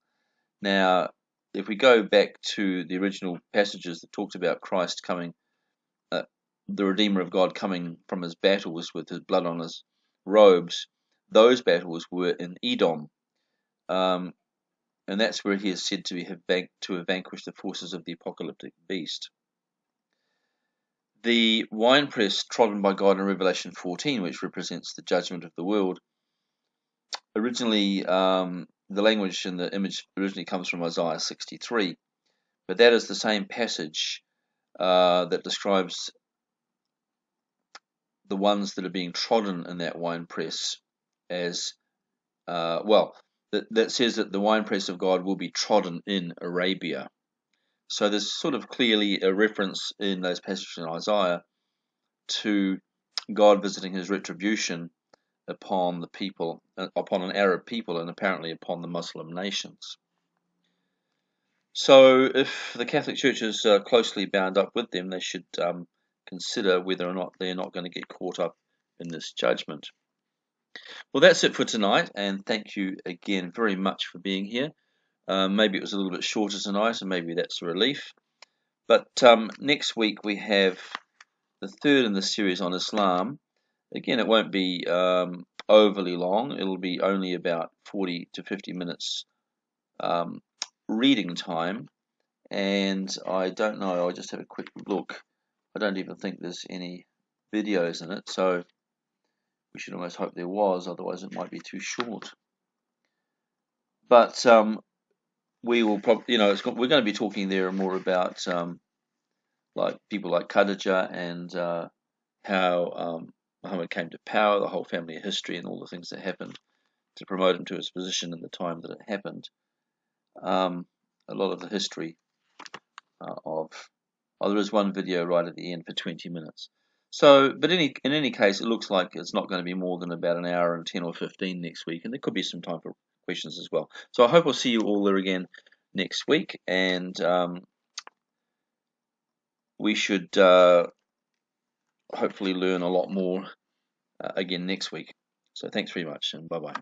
Now, if we go back to the original passages that talked about Christ coming, the Redeemer of God coming from his battles with his blood on his robes, those battles were in Edom, and that's where he is said to have vanquished the forces of the apocalyptic beast. The winepress trodden by God in Revelation 14, which represents the judgment of the world, originally the language and the image originally comes from Isaiah 63, but that is the same passage that describes the ones that are being trodden in that winepress as, that says that the winepress of God will be trodden in Arabia. So there's sort of clearly a reference in those passages in Isaiah to God visiting his retribution upon the people, upon an Arab people, and apparently upon the Muslim nations. So if the Catholic Church is closely bound up with them, they should consider whether or not they're not going to get caught up in this judgment. Well, that's it for tonight, and thank you again very much for being here. Maybe it was a little bit shorter tonight, and maybe that's a relief. But next week we have the third in the series on Islam. Again, it won't be overly long. It'll be only about 40 to 50 minutes reading time. And I don't know, I'll just have a quick look. I don't even think there's any videos in it, so we should almost hope there was, otherwise it might be too short. But we will probably, we're going to be talking there more about like people like Khadija and how Muhammad came to power, the whole family history, and all the things that happened to promote him to his position in the time that it happened. A lot of the history there is one video right at the end for 20 minutes. So, but in any case, it looks like it's not going to be more than about an hour and 10 or 15 next week, and there could be some time for questions as well. So I hope I'll see you all there again next week, and we should hopefully learn a lot more again next week. So thanks very much, and bye-bye.